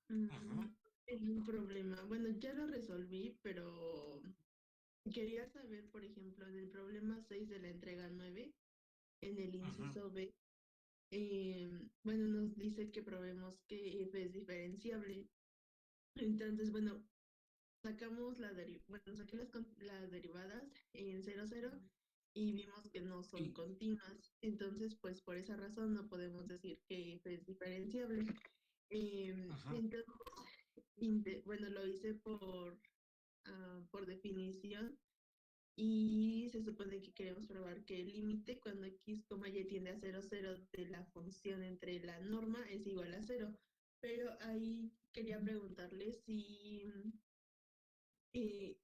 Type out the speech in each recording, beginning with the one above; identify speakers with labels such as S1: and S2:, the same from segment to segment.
S1: Ajá,
S2: Es un problema. Bueno, ya lo resolví, pero quería saber, por ejemplo, en el problema 6 de la entrega 9 en el
S1: ajá,
S2: inciso B, bueno, nos dice que probemos que f es diferenciable. Entonces, bueno, bueno, saqué las derivadas en 0, 0 y vimos que no son
S1: sí,
S2: continuas. Entonces, pues por esa razón no podemos decir que f es diferenciable.
S1: ajá,
S2: Entonces, bueno, lo hice por definición y se supone que queremos probar que el límite cuando x, y tiende a 0, 0 de la función entre la norma es igual a 0. Pero ahí quería preguntarle si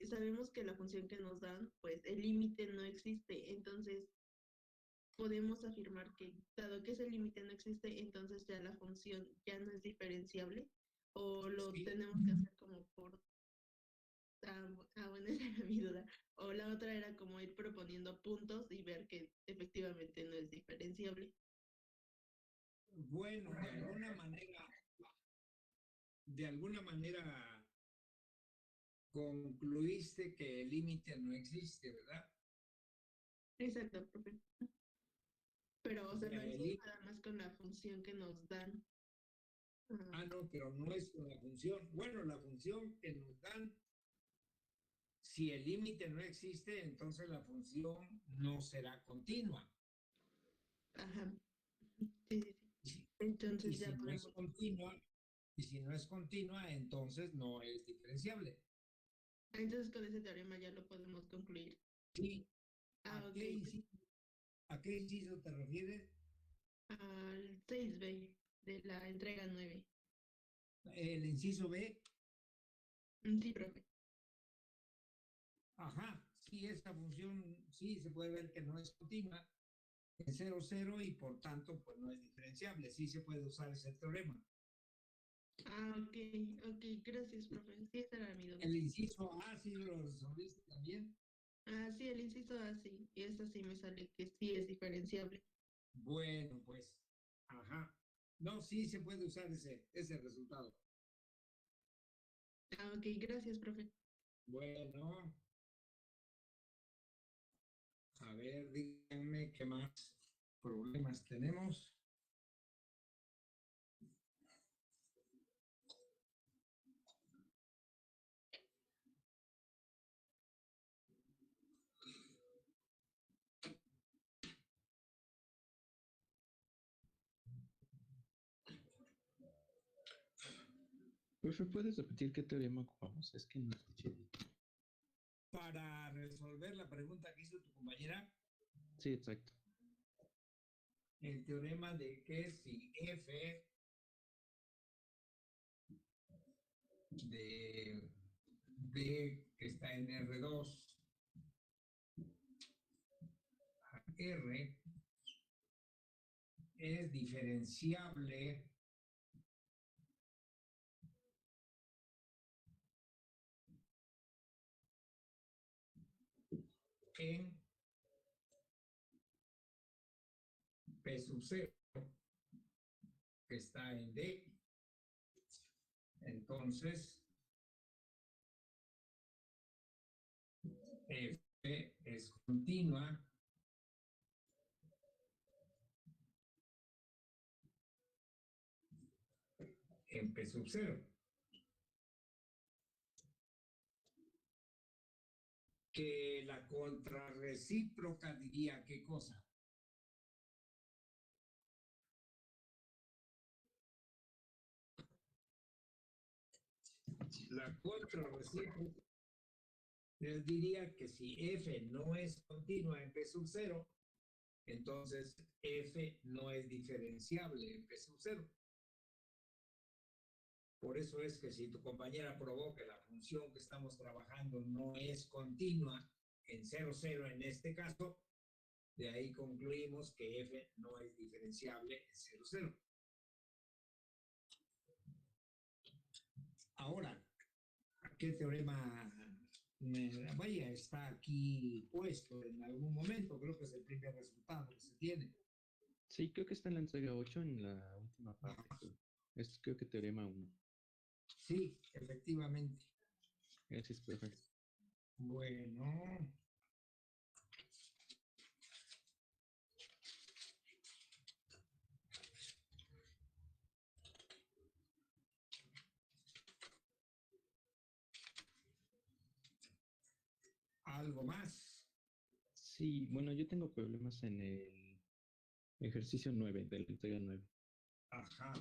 S2: sabemos que la función que nos dan, pues el límite no existe. Entonces, podemos afirmar que dado que ese límite no existe, entonces ya la función ya no es diferenciable o lo
S1: sí.
S2: tenemos que hacer como por bueno, esa era mi duda. O la otra era como ir proponiendo puntos y ver que efectivamente no es diferenciable.
S1: Bueno, de alguna manera concluiste que el límite no existe, ¿verdad?
S2: Exacto, profe. Pero, o
S1: O
S2: sea,
S1: sea,
S2: lo hice nada más con la función que nos dan. Ah,
S1: no, pero no es con la función. Bueno, la función que nos dan, si el límite no existe, entonces la función no será continua.
S2: ajá. Sí, sí, sí.
S1: Y si, y
S2: Entonces ya
S1: si no es
S2: podemos.
S1: continua, y si no es continua, entonces no es diferenciable.
S2: Entonces con ese teorema ya lo podemos concluir.
S1: Sí,
S2: Ah,
S1: ¿a
S2: ok.
S1: qué inciso, a qué inciso te refieres?
S2: Al 6b de la entrega 9.
S1: El inciso B,
S2: Sí, profe.
S1: ajá, sí, esa función sí se puede ver que no es continua en 0, 0 y por tanto pues no es diferenciable. Sí se puede usar ese teorema.
S2: Ah, ok, ok. Gracias, profe. Sí, esa era mi duda.
S1: El inciso A sí lo resolviste también.
S2: Ah, sí, el inciso A, sí. Y esta sí me sale que sí es diferenciable.
S1: Bueno, pues, ajá. No, sí se puede usar ese resultado.
S2: Ah, ok, gracias, profe.
S1: Bueno, a ver, díganme qué más problemas tenemos.
S3: Profe, ¿puedes repetir qué teorema ocupamos? Es que no escuché bien.
S1: Para resolver la pregunta que hizo tu compañera,
S3: Sí, exacto.
S1: el teorema de que si f de B que está en R2 a R es diferenciable en P sub 0 que está en D. Entonces, F es continua en P sub 0. Que la contrarrecíproca diría qué cosa. La contrarrecíproca diría que si F no es continua en P sub 0, entonces F no es diferenciable en P sub 0. Por eso es que si tu compañera probó que la función que estamos trabajando no es continua en 0, 0 en este caso, de ahí concluimos que F no es diferenciable en 0, 0. Ahora, ¿qué teorema vaya, está aquí puesto en algún momento? Creo que es el primer resultado que se tiene.
S3: Sí, creo que está en la entrega 8 en la última parte. Es creo que teorema 1.
S1: Sí, efectivamente.
S3: Gracias, profe.
S1: Bueno, ¿algo más?
S3: Sí, bueno, yo tengo problemas en el ejercicio 9 de la entrega 9.
S1: Ajá.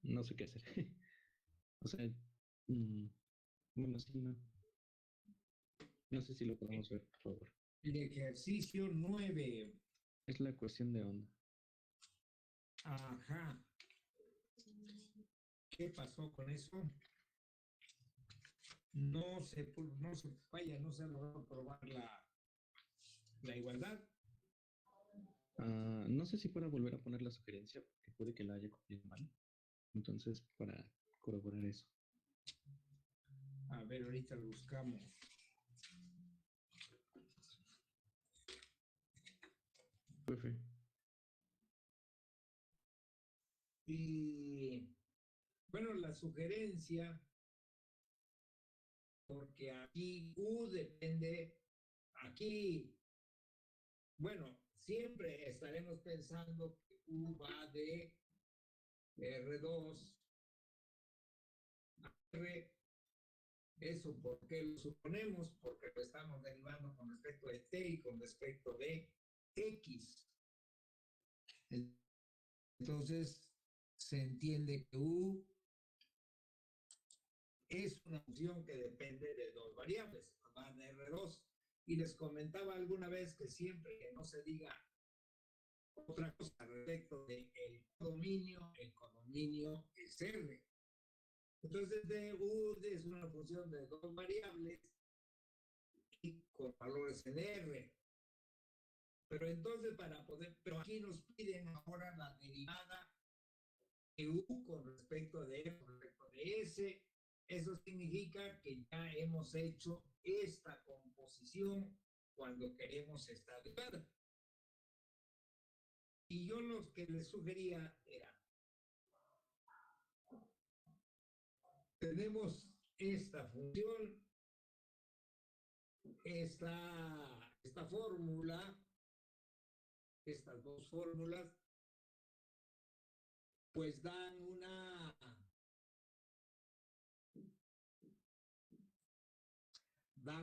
S3: No sé qué hacer. O sea, mm, bueno, sí, no. No sé si lo podemos ver, por favor.
S1: El ejercicio 9.
S3: Es la cuestión de onda.
S1: Ajá. ¿Qué pasó con eso? No se ha logrado probar la igualdad.
S3: No sé si pueda volver a poner la sugerencia, porque puede que la haya copiado mal. Entonces, para corroborar eso.
S1: A ver, ahorita lo buscamos.
S3: Profe.
S1: Y bueno, la sugerencia, porque aquí U depende, aquí, bueno, siempre estaremos pensando que U va de R2 a R. Eso, ¿por qué lo suponemos? Porque lo estamos derivando con respecto de T y con respecto de X. Entonces, se entiende que U es una función que depende de dos variables, va de R2. Y les comentaba alguna vez que siempre que no se diga otra cosa respecto del codominio, el codominio es R. Entonces, U es una función de dos variables y con valores en R. Pero entonces pero aquí nos piden ahora la derivada de U con respecto de R, con respecto de S. Eso significa que ya hemos hecho esta composición cuando queremos esta derivada. Y yo lo que les sugería era, tenemos esta función, esta fórmula, estas dos fórmulas, pues dan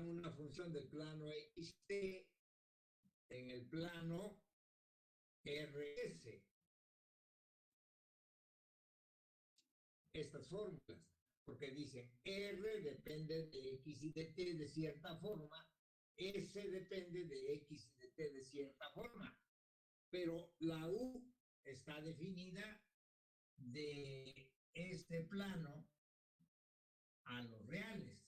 S1: una función del plano XT en el plano RS. Estas fórmulas, porque dicen R depende de X y de T de cierta forma, S depende de X y de T de cierta forma, pero la U está definida de este plano a los reales.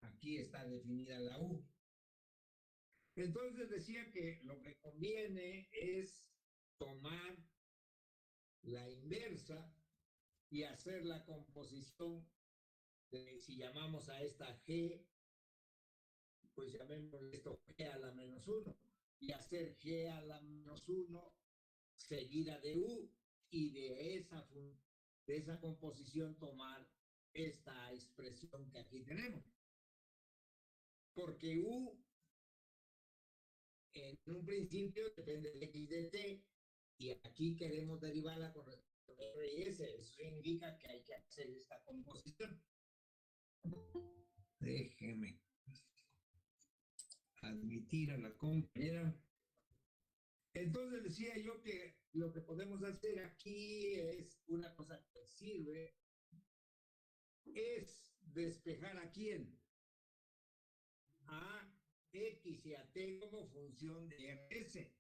S1: Aquí está definida la U. Entonces decía que lo que conviene es tomar la inversa y hacer la composición de, si llamamos a esta G, pues llamémosle esto G a la menos 1, y hacer G a la menos 1 seguida de U, y de esa composición tomar esta expresión que aquí tenemos. Porque U en un principio depende de X de T, y aquí queremos derivarla con respecto a R y S. Eso significa que hay que hacer esta composición. Déjeme admitir a la compañera. Entonces decía yo que lo que podemos hacer aquí es una cosa que sirve, es despejar a quién, a X y a T como función de RS.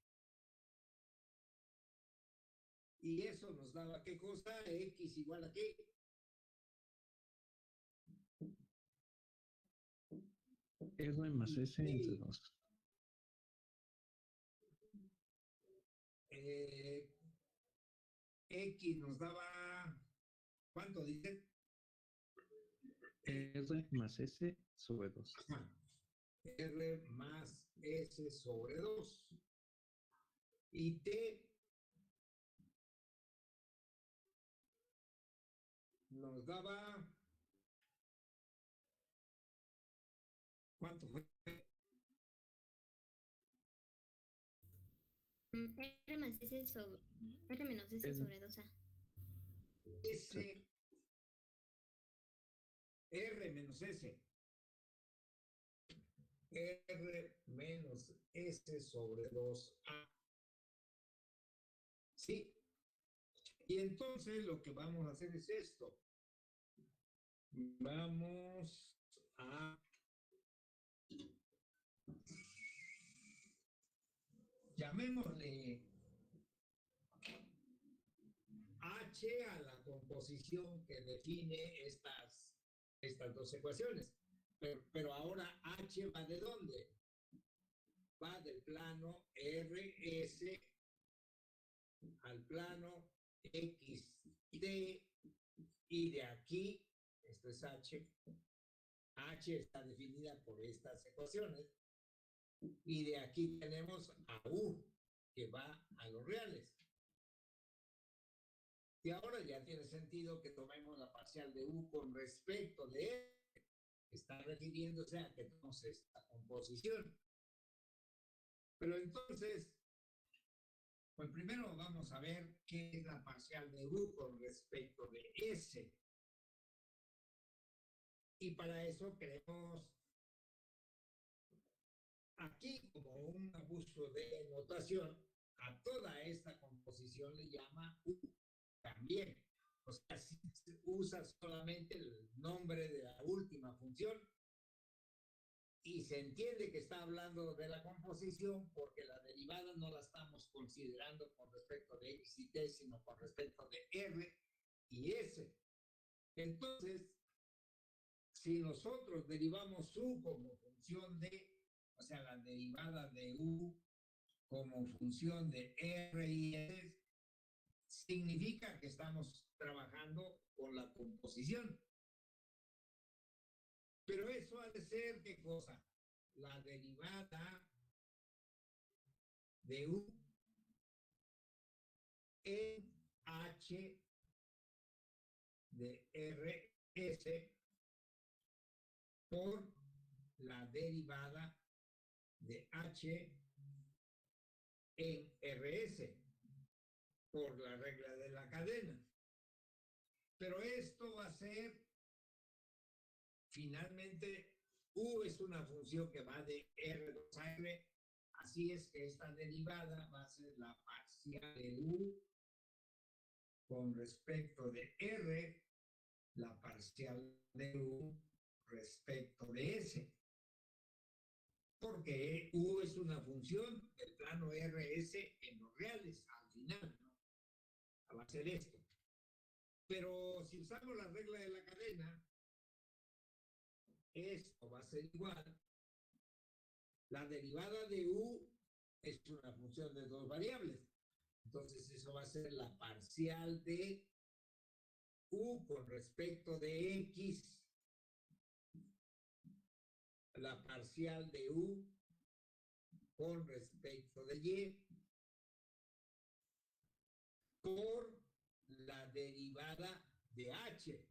S1: Y eso nos daba qué cosa, X igual a qué.
S3: R más S entre 2.
S1: X nos daba, ¿cuánto dice?
S3: R más S sobre 2.
S1: R más S sobre 2. Y T nos daba, ¿cuánto fue?
S4: R más S sobre R menos S sobre 2A.
S1: S, R menos S. R menos S sobre 2A. ¿Sí? Y entonces lo que vamos a hacer es esto. Vamos a llamémosle H a la composición que define estas dos ecuaciones. Pero ahora H va de dónde? Va del plano RS al plano XT y de aquí, esto es H, H está definida por estas ecuaciones y de aquí tenemos a U que va a los reales. Y ahora ya tiene sentido que tomemos la parcial de U con respecto de E, está refiriéndose a que tenemos esta composición. Pero entonces, pues primero vamos a ver qué es la parcial de U con respecto de S. Y para eso queremos aquí, como un abuso de notación, a toda esta composición le llama U también. O sea, si se usa solamente el nombre de la última función y se entiende que está hablando de la composición porque la derivada no la estamos considerando con respecto de X y T, sino con respecto de R y S. Entonces, si nosotros derivamos U como función de, o sea, la derivada de U como función de R y S, significa que estamos trabajando con la composición. Pero eso ha de ser, ¿qué cosa? La derivada de U en H de RS por la derivada de H en RS por la regla de la cadena. Pero esto va a ser, finalmente, U es una función que va de R2 a R, así es que esta derivada va a ser la parcial de U con respecto de R, la parcial de U respecto de S. Porque U es una función del plano RS en los reales, al final, ¿no? Va a ser esto. Pero si usamos la regla de la cadena, esto va a ser igual. La derivada de U es una función de dos variables. Entonces eso va a ser la parcial de U con respecto de X, la parcial de U con respecto de Y, por la derivada de H.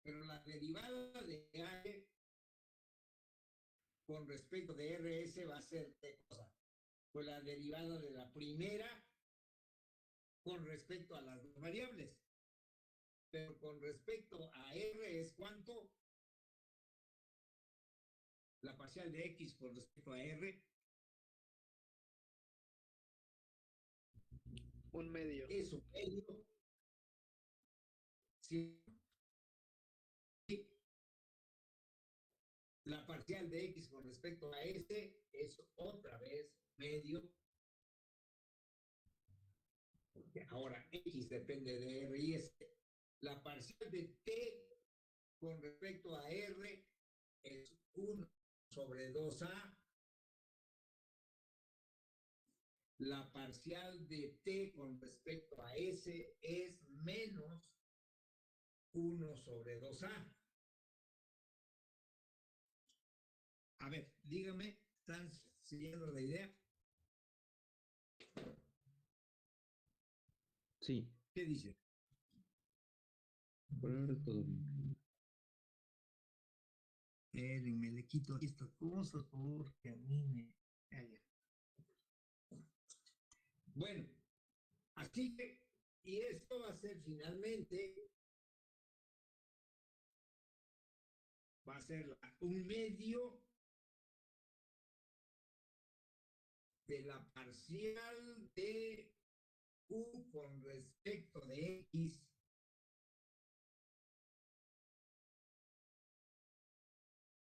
S1: Pero la derivada de H con respecto de RS va a ser ¿qué cosa? Pues la derivada de la primera con respecto a las dos variables. Pero con respecto a R es ¿cuánto? La parcial de X con respecto a R.
S5: Un medio.
S1: Es un medio. Sí. La parcial de X con respecto a S es otra vez medio. Porque ahora X depende de R y S. La parcial de T con respecto a R es 1 sobre 2A. La parcial de T con respecto a S es menos 1 sobre 2A. A ver, dígame, ¿están siguiendo la idea?
S3: Sí.
S1: ¿Qué dice?
S3: Por ahora todo bien.
S1: Me le quito estas cosas porque a mí me... Ya, ya. Bueno, así que, y esto va a ser finalmente, va a ser un medio de la parcial de U con respecto de X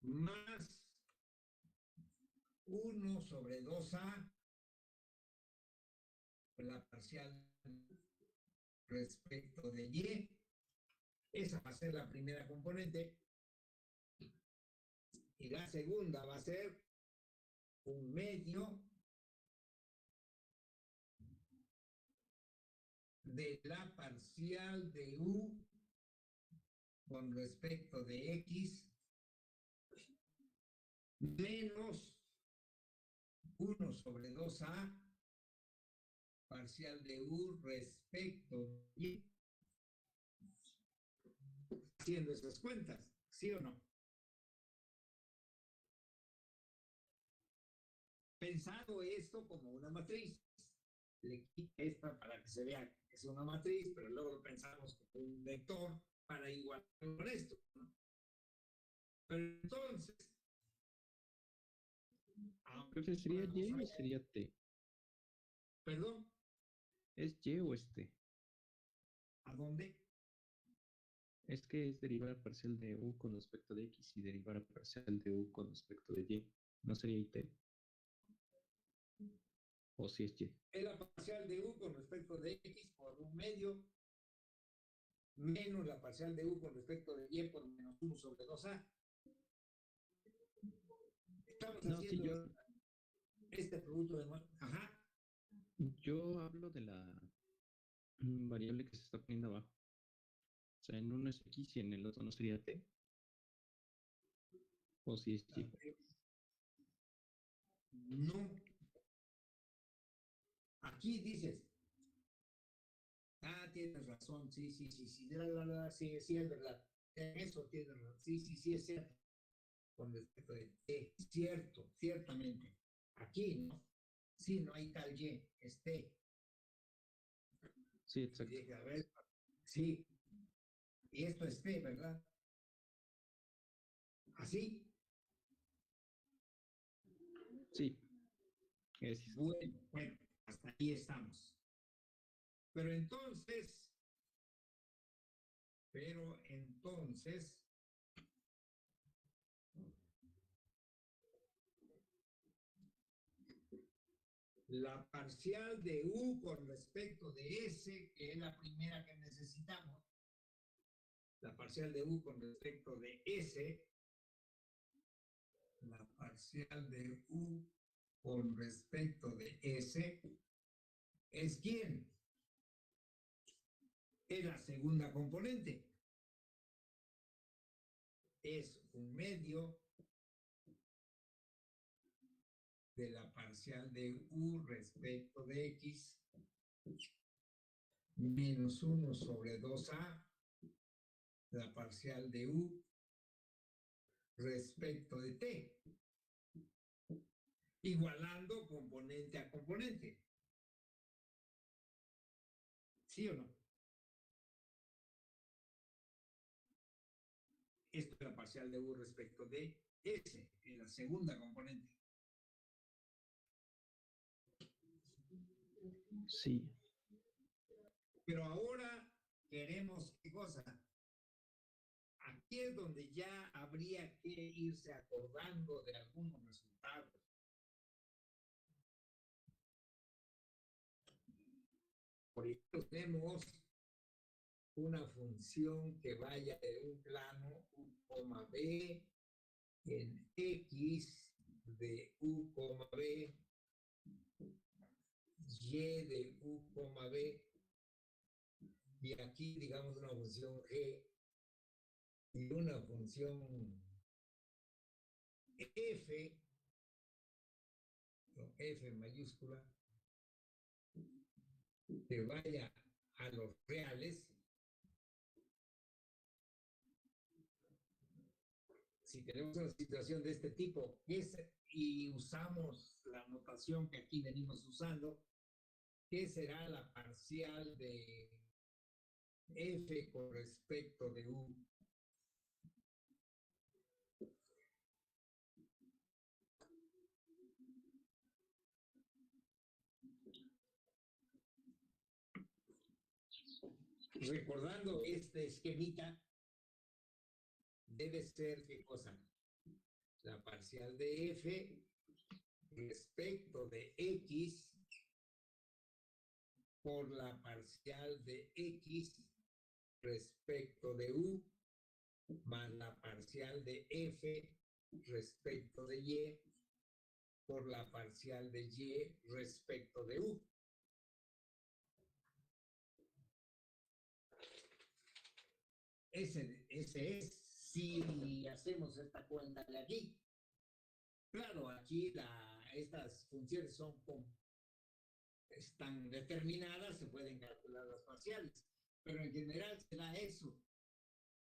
S1: más 1/2A, la parcial respecto de Y. Esa va a ser la primera componente. Y la segunda va a ser un medio de la parcial de U con respecto de X menos 1/2A parcial de U respecto de Y. Haciendo esas cuentas, ¿sí o no? Pensado esto como una matriz, le quito esta para que se vea que es una matriz, pero luego lo pensamos como un vector para igualar con esto, ¿no? Pero entonces,
S3: Profe, ¿sería Y o sería T?
S1: perdón,
S3: ¿Es Y o es T?
S1: ¿a dónde?
S3: Es que es derivar parcial de U con respecto de X y derivar parcial de U con respecto de Y. ¿No sería IT? ¿O si es Y?
S1: Es la parcial de U con respecto de X por un medio menos la parcial de U con respecto de Y por menos 1/2A. Estamos
S3: No, sí,
S1: haciendo este producto de... Ajá.
S3: yo hablo de la variable que se está poniendo abajo. O sea, en uno es X y en el otro no sería T. ¿O si es Y?
S1: No. Aquí dices, tienes razón, sí, sí, sí, sí, sí, sí, es verdad. En eso tienes razón, sí, sí, sí, es cierto. Con respecto de T, cierto, ciertamente. Aquí, ¿no? Sí, no hay tal Y, es T.
S3: Sí,
S1: Y
S3: exacto.
S1: dije, a ver, sí, y esto es T, ¿verdad? ¿Así?
S3: Sí, es.
S1: Bueno, hasta ahí estamos. Pero entonces, la parcial de U con respecto de S, que es la primera que necesitamos, la parcial de U con respecto de S, la parcial de U con respecto de S, ¿es quién? Es la segunda componente. Es un medio de la parcial de U respecto de X menos 1/2A, la parcial de U respecto de T, igualando componente a componente. ¿Sí o no? Esto es la parcial de U respecto de S, en la segunda componente.
S3: Sí.
S1: Pero ahora queremos qué cosa. Aquí es donde ya habría que irse acordando de algunos resultados. Por ejemplo, tenemos una función que vaya de un plano U, B en X de U, B, Y de U, B, y aquí digamos una función G y una función F, con F mayúscula, que vaya a los reales, si tenemos una situación de este tipo y usamos la notación que aquí venimos usando, ¿qué será la parcial de F con respecto de U? Recordando este esquemita, debe ser, ¿qué cosa? La parcial de F respecto de X por la parcial de X respecto de U más la parcial de F respecto de Y por la parcial de Y respecto de U. Ese es si hacemos esta cuenta de aquí. Claro, aquí estas funciones están determinadas, se pueden calcular las parciales, pero en general será eso.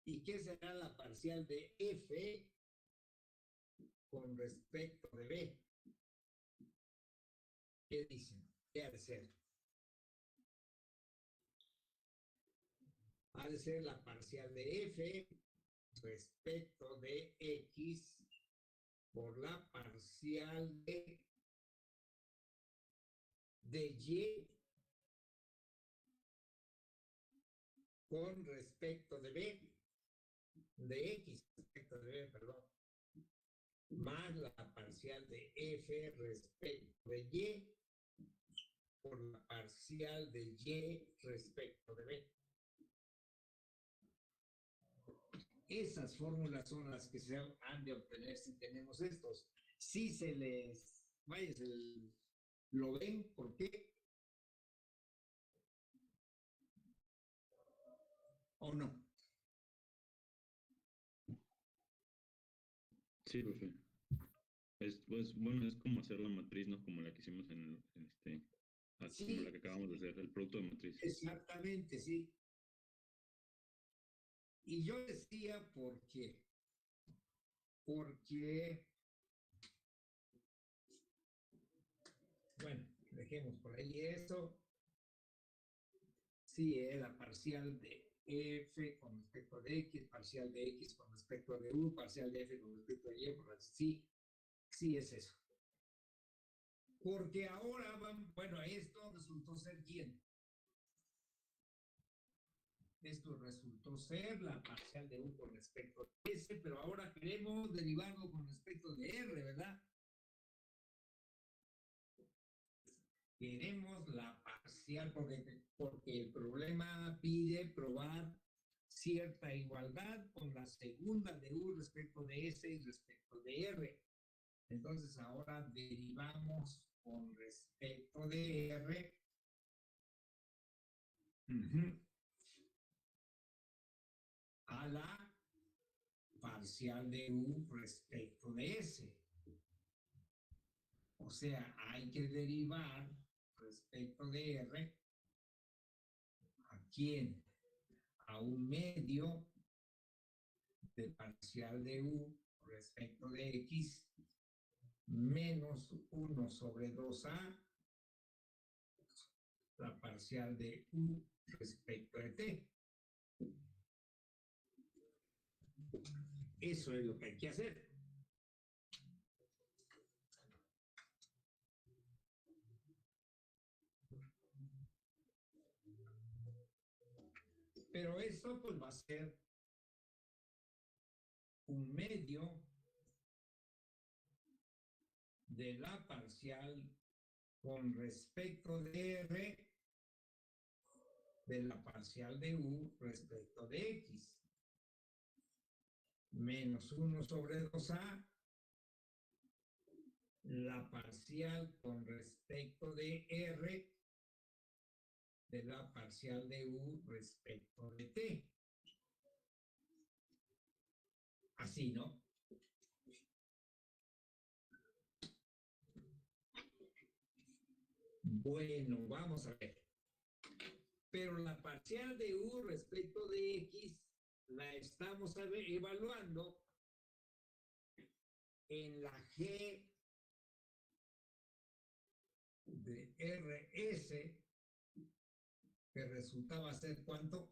S1: ¿Y qué será la parcial de F con respecto de B? ¿Qué dicen? ¿Qué ha de ser? Ha de ser la parcial de F respecto de X por la parcial de Y con respecto de B, de X respecto de B, perdón, más la parcial de F respecto de Y por la parcial de Y respecto de B. Esas fórmulas son las que se han de obtener si tenemos estos. Si se les, vaya, ¿lo ven? ¿Por qué? ¿O no?
S3: Sí, profe. Pues, bueno, es como hacer la matriz, ¿no? Como la que hicimos como la que acabamos de hacer, el producto de matriz.
S1: Exactamente, sí. Y yo decía, ¿por qué? Porque, bueno, dejemos por ahí eso. Sí, la parcial de F con respecto de X, parcial de X con respecto de U, parcial de F con respecto de Y, sí, sí es eso. Porque ahora bueno, esto resultó ser ¿quién? Esto resultó ser la parcial de U con respecto de S, pero ahora queremos derivarlo con respecto de R, ¿verdad? Queremos la parcial porque el problema pide probar cierta igualdad con la segunda de U respecto de S y respecto de R. Entonces ahora derivamos con respecto de R a la parcial de U respecto de S. O sea, hay que derivar respecto de R a quién? A un medio de parcial de U respecto de X menos 1 sobre 2A, la parcial de U respecto de T. Eso es lo que hay que hacer. Pero eso pues va a ser un medio de la parcial con respecto de R de la parcial de U respecto de X menos 1 sobre 2A la parcial con respecto de R de la parcial de U respecto de T. Así, ¿no? Bueno, vamos a ver. Pero la parcial de U respecto de X la estamos evaluando en la G de RS, que resultaba ser ¿cuánto?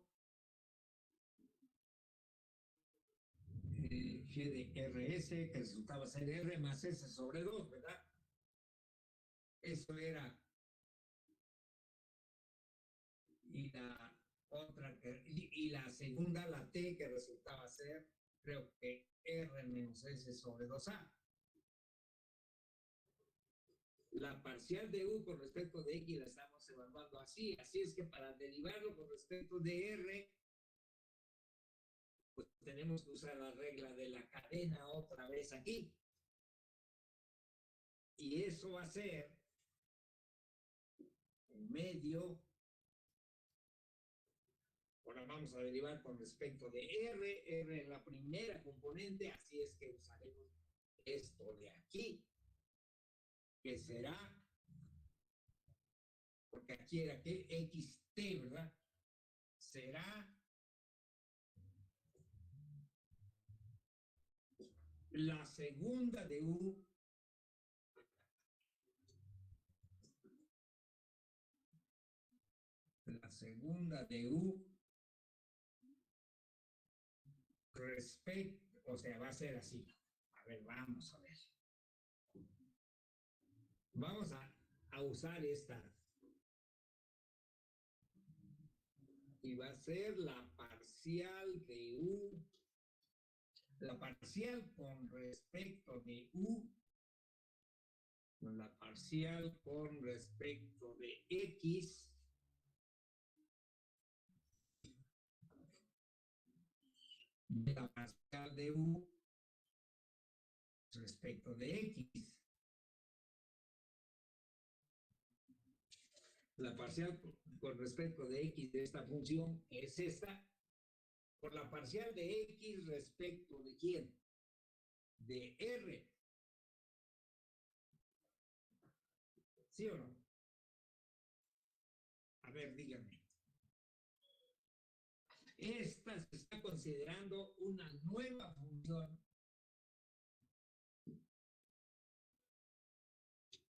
S1: G de RS, que resultaba ser R más S sobre 2, ¿verdad? Eso era. Y la otra, y la segunda, la T, que resultaba ser, creo que R menos S sobre 2A. La parcial de U con respecto de X la estamos evaluando así. Así es que para derivarlo con respecto de R, pues tenemos que usar la regla de la cadena otra vez aquí. Y eso va a ser en medio. Ahora vamos a derivar con respecto de R. R es la primera componente, así es que usaremos esto de aquí, que será, porque aquí era que XT, ¿verdad? Será la segunda de U respecto, o sea, va a ser así. A ver, vamos a ver. Vamos a usar esta. Y va a ser la parcial de U, la parcial con respecto de U, la parcial con respecto de X, de la parcial de U respecto de X. La parcial con respecto de X de esta función es esta, por la parcial de X respecto de ¿quién? De R. ¿Sí o no? A ver, díganme. Esta se está considerando una nueva función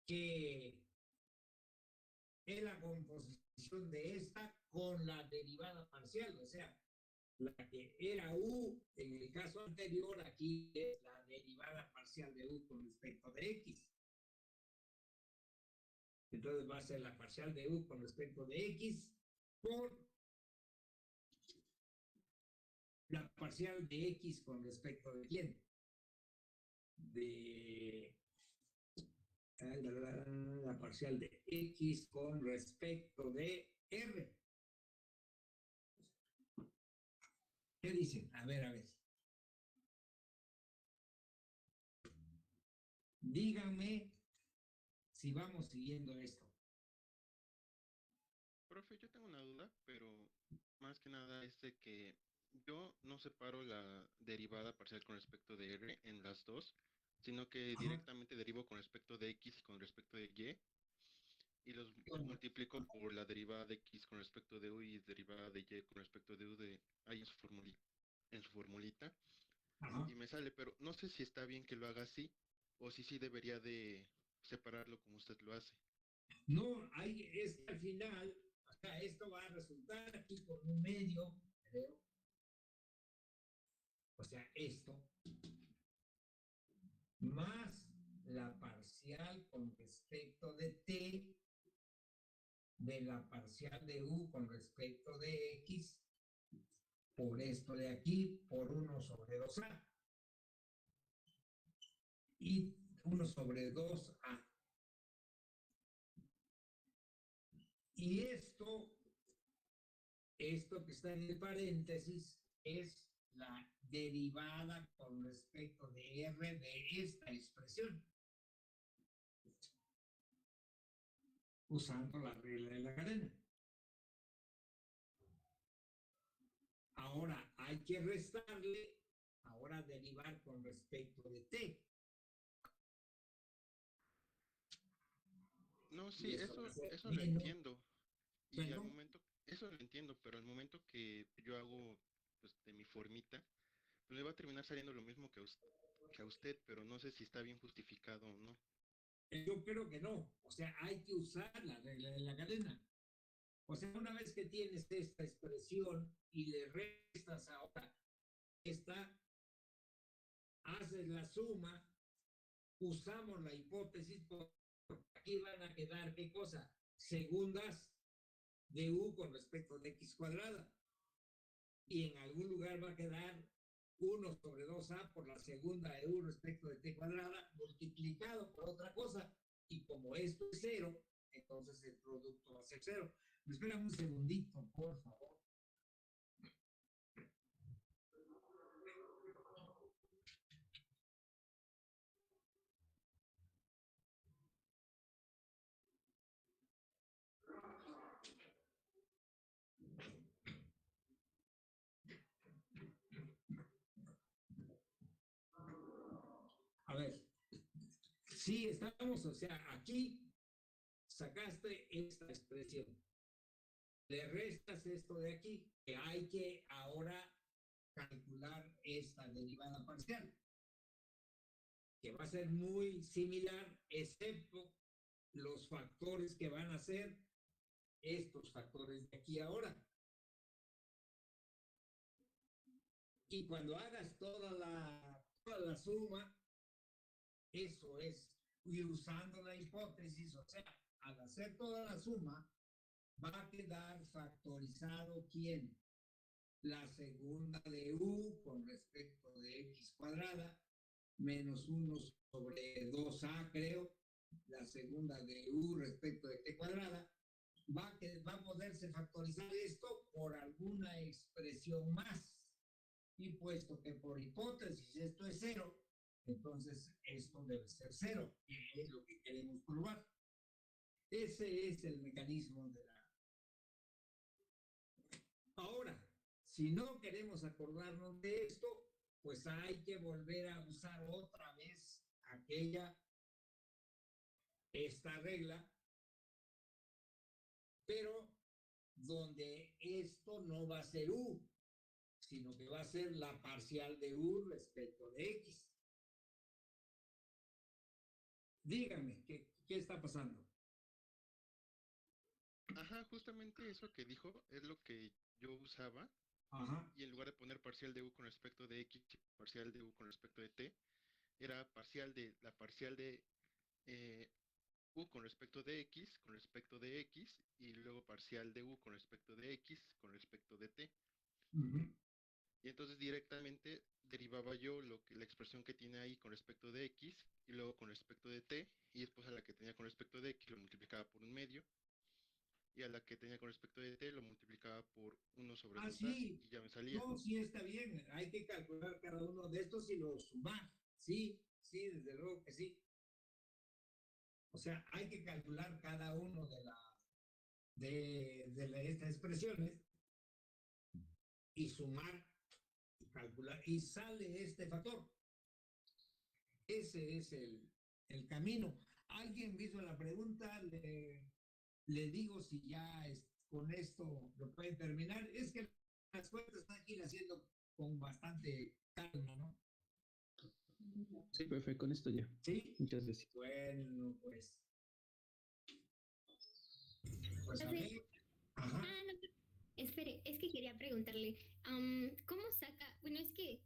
S1: que es la composición de esta con la derivada parcial, o sea, la que era U en el caso anterior, aquí es la derivada parcial de U con respecto de X. Entonces va a ser la parcial de U con respecto de X por la parcial de X con respecto de quién? De la parcial de X con respecto de R. ¿Qué dicen? A ver, a ver. Díganme si vamos siguiendo esto.
S5: Profe, yo tengo una duda, pero más que nada es de que yo no separo la derivada parcial con respecto de R en las dos, sino que
S1: Ajá.
S5: directamente derivo con respecto de X y con respecto de Y los multiplico por la derivada de X con respecto de U y derivada de Y con respecto de U de ahí en su formulita.
S1: Ajá.
S5: Y me sale, pero no sé si está bien que lo haga así o si sí debería de separarlo como usted lo hace.
S1: No, es que al final, o sea, esto va a resultar aquí por un medio, creo. O sea, esto, más la parcial con respecto de T, de la parcial de U con respecto de X, por esto de aquí, por 1 sobre 2A. Y 1 sobre 2A. Y esto que está en el paréntesis, es la derivada con respecto de R de esta expresión, usando la regla de la cadena. Ahora hay que restarle, ahora derivar con respecto de T.
S5: No, sí, eso lo
S1: menos,
S5: entiendo. Y al
S1: bueno,
S5: momento, eso lo entiendo, pero al momento que yo hago pues de mi formita, le va a terminar saliendo lo mismo que a usted, pero no sé si está bien justificado o no.
S1: Yo creo que no. O sea, hay que usar la regla de la cadena. O sea, una vez que tienes esta expresión y le restas ahora esta, haces la suma, usamos la hipótesis, porque aquí van a quedar, ¿qué cosa? Segundas de u con respecto de x cuadrada. Y en algún lugar va a quedar 1 sobre 2a por la segunda de u respecto de t cuadrada multiplicado por otra cosa. Y como esto es cero, entonces el producto va a ser cero. Me esperan un segundito, por favor. A ver, sí, estamos, o sea, aquí sacaste esta expresión, le restas esto de aquí, que hay que ahora calcular esta derivada parcial, que va a ser muy similar, excepto los factores que van a ser estos factores de aquí ahora. Y cuando hagas toda la suma, eso es, y usando la hipótesis, o sea, al hacer toda la suma, va a quedar factorizado ¿quién? La segunda de u con respecto de x cuadrada, menos 1 sobre 2a, creo, la segunda de u respecto de t cuadrada, va a poderse factorizar esto por alguna expresión más. Y puesto que por hipótesis esto es cero, entonces esto debe ser cero, que es lo que queremos probar. Ese es el mecanismo de la... Ahora, si no queremos acordarnos de esto, pues hay que volver a usar otra vez esta regla, pero donde esto no va a ser u, sino que va a ser la parcial de u respecto de x. Díganme, ¿qué está pasando?
S5: Ajá, justamente eso que dijo es lo que yo usaba.
S1: Ajá.
S5: Y en lugar de poner parcial de u con respecto de x y parcial de u con respecto de t, era la parcial de u con respecto de x y luego parcial de u con respecto de x con respecto de t. Y entonces directamente derivaba yo la expresión que tiene ahí con respecto de x y luego con respecto de t, y después a la que tenía con respecto de x lo multiplicaba por un medio, y a la que tenía con respecto de t lo multiplicaba por 1 sobre 2a
S1: Sí.
S5: y ya me salía.
S1: No, sí está bien. Hay que calcular cada uno de estos y los sumar. Sí, sí, desde luego que sí. O sea, hay que calcular cada uno de estas expresiones y sumar y calcular y sale este factor. Ese es el camino. ¿Alguien hizo la pregunta? Le digo si ya con esto lo pueden terminar. Es que las cuentas están aquí haciendo con bastante calma, ¿no?
S6: Sí, perfecto, con esto ya.
S1: ¿Sí?
S6: Muchas gracias.
S1: Bueno, pues. Pues a
S4: Profe,
S1: ver. Ajá.
S4: no, espere, es que quería preguntarle, ¿cómo saca? Bueno, es que,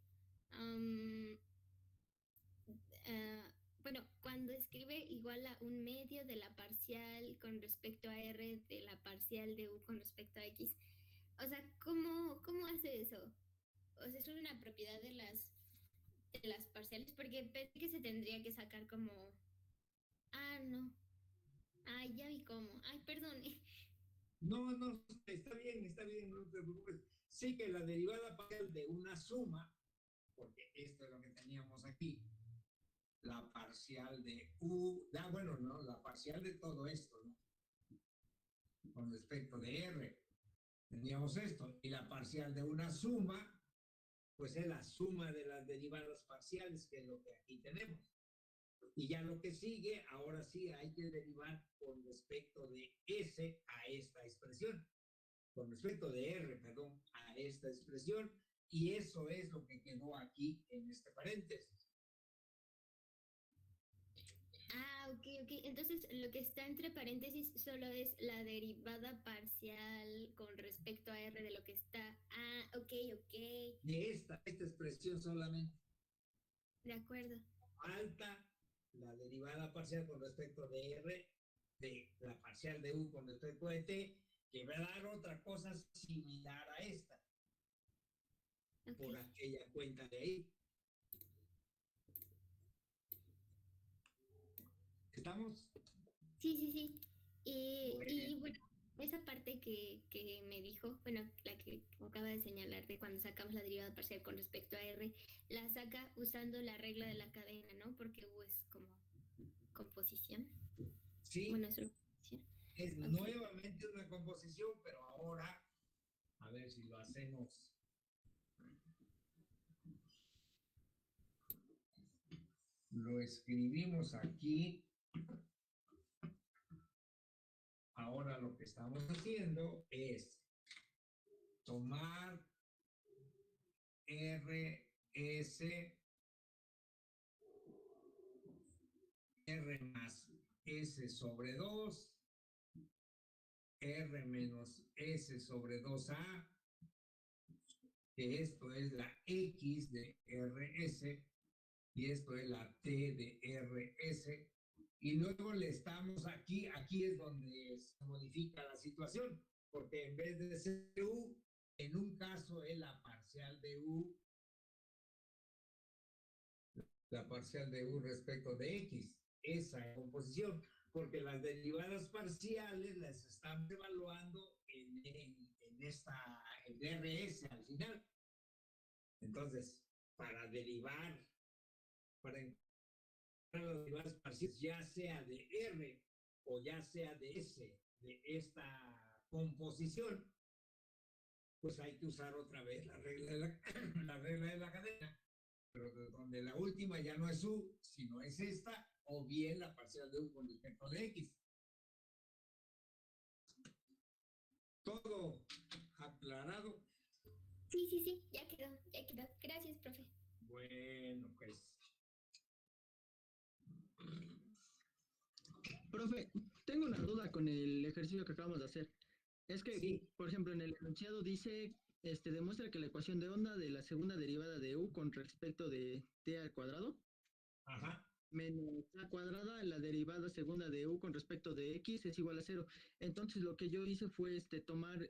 S4: bueno, cuando escribe igual a un medio de la parcial con respecto a r de la parcial de u con respecto a x, o sea, ¿cómo hace eso? O sea, es una propiedad de las parciales, porque pensé que se tendría que sacar como, no, ya vi cómo, perdón.
S1: No, está bien, no te preocupes. Sí que la derivada parcial de una suma, porque esto es lo que teníamos aquí, la parcial de u, bueno, no, la parcial de todo esto, ¿no? Con respecto de r, teníamos esto, y la parcial de una suma, pues es la suma de las derivadas parciales, que es lo que aquí tenemos. Y ya lo que sigue, ahora sí hay que derivar con respecto de S a esta expresión, con respecto de R, perdón, a esta expresión, y eso es lo que quedó aquí en este paréntesis.
S4: Ah, ok, ok. Entonces lo que está entre paréntesis solo es la derivada parcial con respecto a R de lo que está. Ah, ok, ok.
S1: De esta expresión solamente.
S4: De acuerdo.
S1: Falta la derivada parcial con respecto de R, de la parcial de U con respecto de T, que va a dar otra cosa similar a esta, por
S4: Ok.
S1: aquella cuenta de ahí. ¿Estamos?
S4: Sí, sí, sí. Y
S1: Bueno.
S4: bueno, esa parte que me dijo, bueno, la que acaba de señalar de cuando sacamos la derivada parcial con respecto a R, la saca usando la regla de la cadena, ¿no? Porque U es como composición.
S1: Sí,
S4: Bueno, es una composición.
S1: es
S4: Ok.
S1: nuevamente una composición, pero ahora, a ver si lo hacemos. Lo escribimos aquí. Ahora lo que estamos haciendo es tomar RS, R más S sobre 2, R menos S sobre 2A, que esto es la X de RS y esto es la T de RS. Y luego le estamos aquí es donde se modifica la situación, porque en vez de ser U, en un caso es la parcial de U, la parcial de U respecto de X, esa composición, porque las derivadas parciales las estamos evaluando en esta, en RS al final. Entonces, para derivar, para las derivadas parciales, ya sea de R o ya sea de S, de esta composición, pues hay que usar otra vez la regla de la, la regla de la cadena, pero donde la última ya no es U, sino es esta, o bien la parcial de U con respecto de X. Todo aclarado.
S4: Sí, sí, sí, ya quedó, ya quedó. Gracias, profe.
S1: Bueno, pues.
S6: Profe, tengo una duda con el ejercicio que acabamos de hacer. Es que,
S1: Sí,
S6: por ejemplo, en el enunciado dice, demuestra que la ecuación de onda de la segunda derivada de u con respecto de t al cuadrado
S1: ajá.
S6: menos a cuadrada, la derivada segunda de u con respecto de x es igual a cero. Entonces lo que yo hice fue tomar,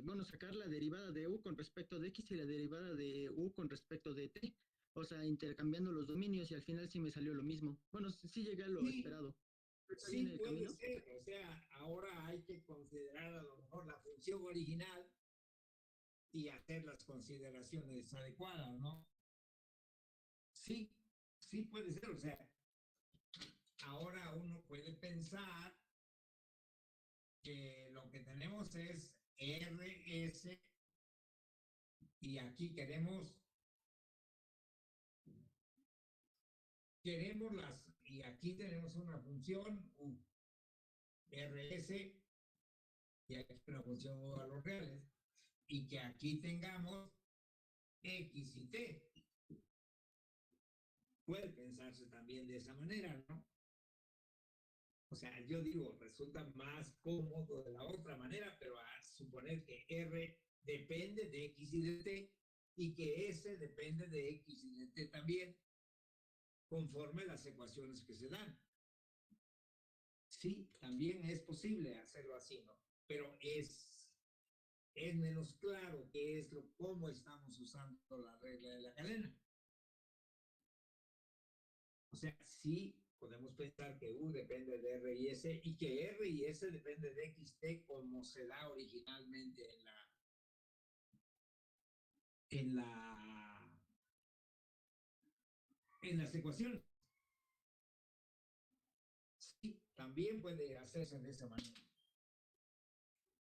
S6: bueno, sacar la derivada de u con respecto de x y la derivada de u con respecto de t. O sea, intercambiando los dominios y al final sí me salió lo mismo. Bueno, sí llegué a lo
S1: Sí,
S6: esperado. ¿Está
S1: sí
S6: bien el
S1: puede
S6: camino?
S1: ser. O sea, ahora hay que considerar a lo mejor la función original y hacer las consideraciones adecuadas, ¿no? Sí, sí puede ser. O sea, ahora uno puede pensar que lo que tenemos es RS y aquí queremos y aquí tenemos una función U, RS y aquí una función U a los reales y que aquí tengamos X y T. Puede pensarse también de esa manera, ¿no? O sea, yo digo, resulta más cómodo de la otra manera, pero a suponer que R depende de X y de T y que S depende de X y de T también, conforme las ecuaciones que se dan. Sí, también es posible hacerlo así, ¿no? Pero es menos claro qué es cómo estamos usando la regla de la cadena. O sea, sí podemos pensar que U depende de R y S y que R y S depende de XT como se da originalmente en la en las ecuaciones. Sí, también puede hacerse de esa manera.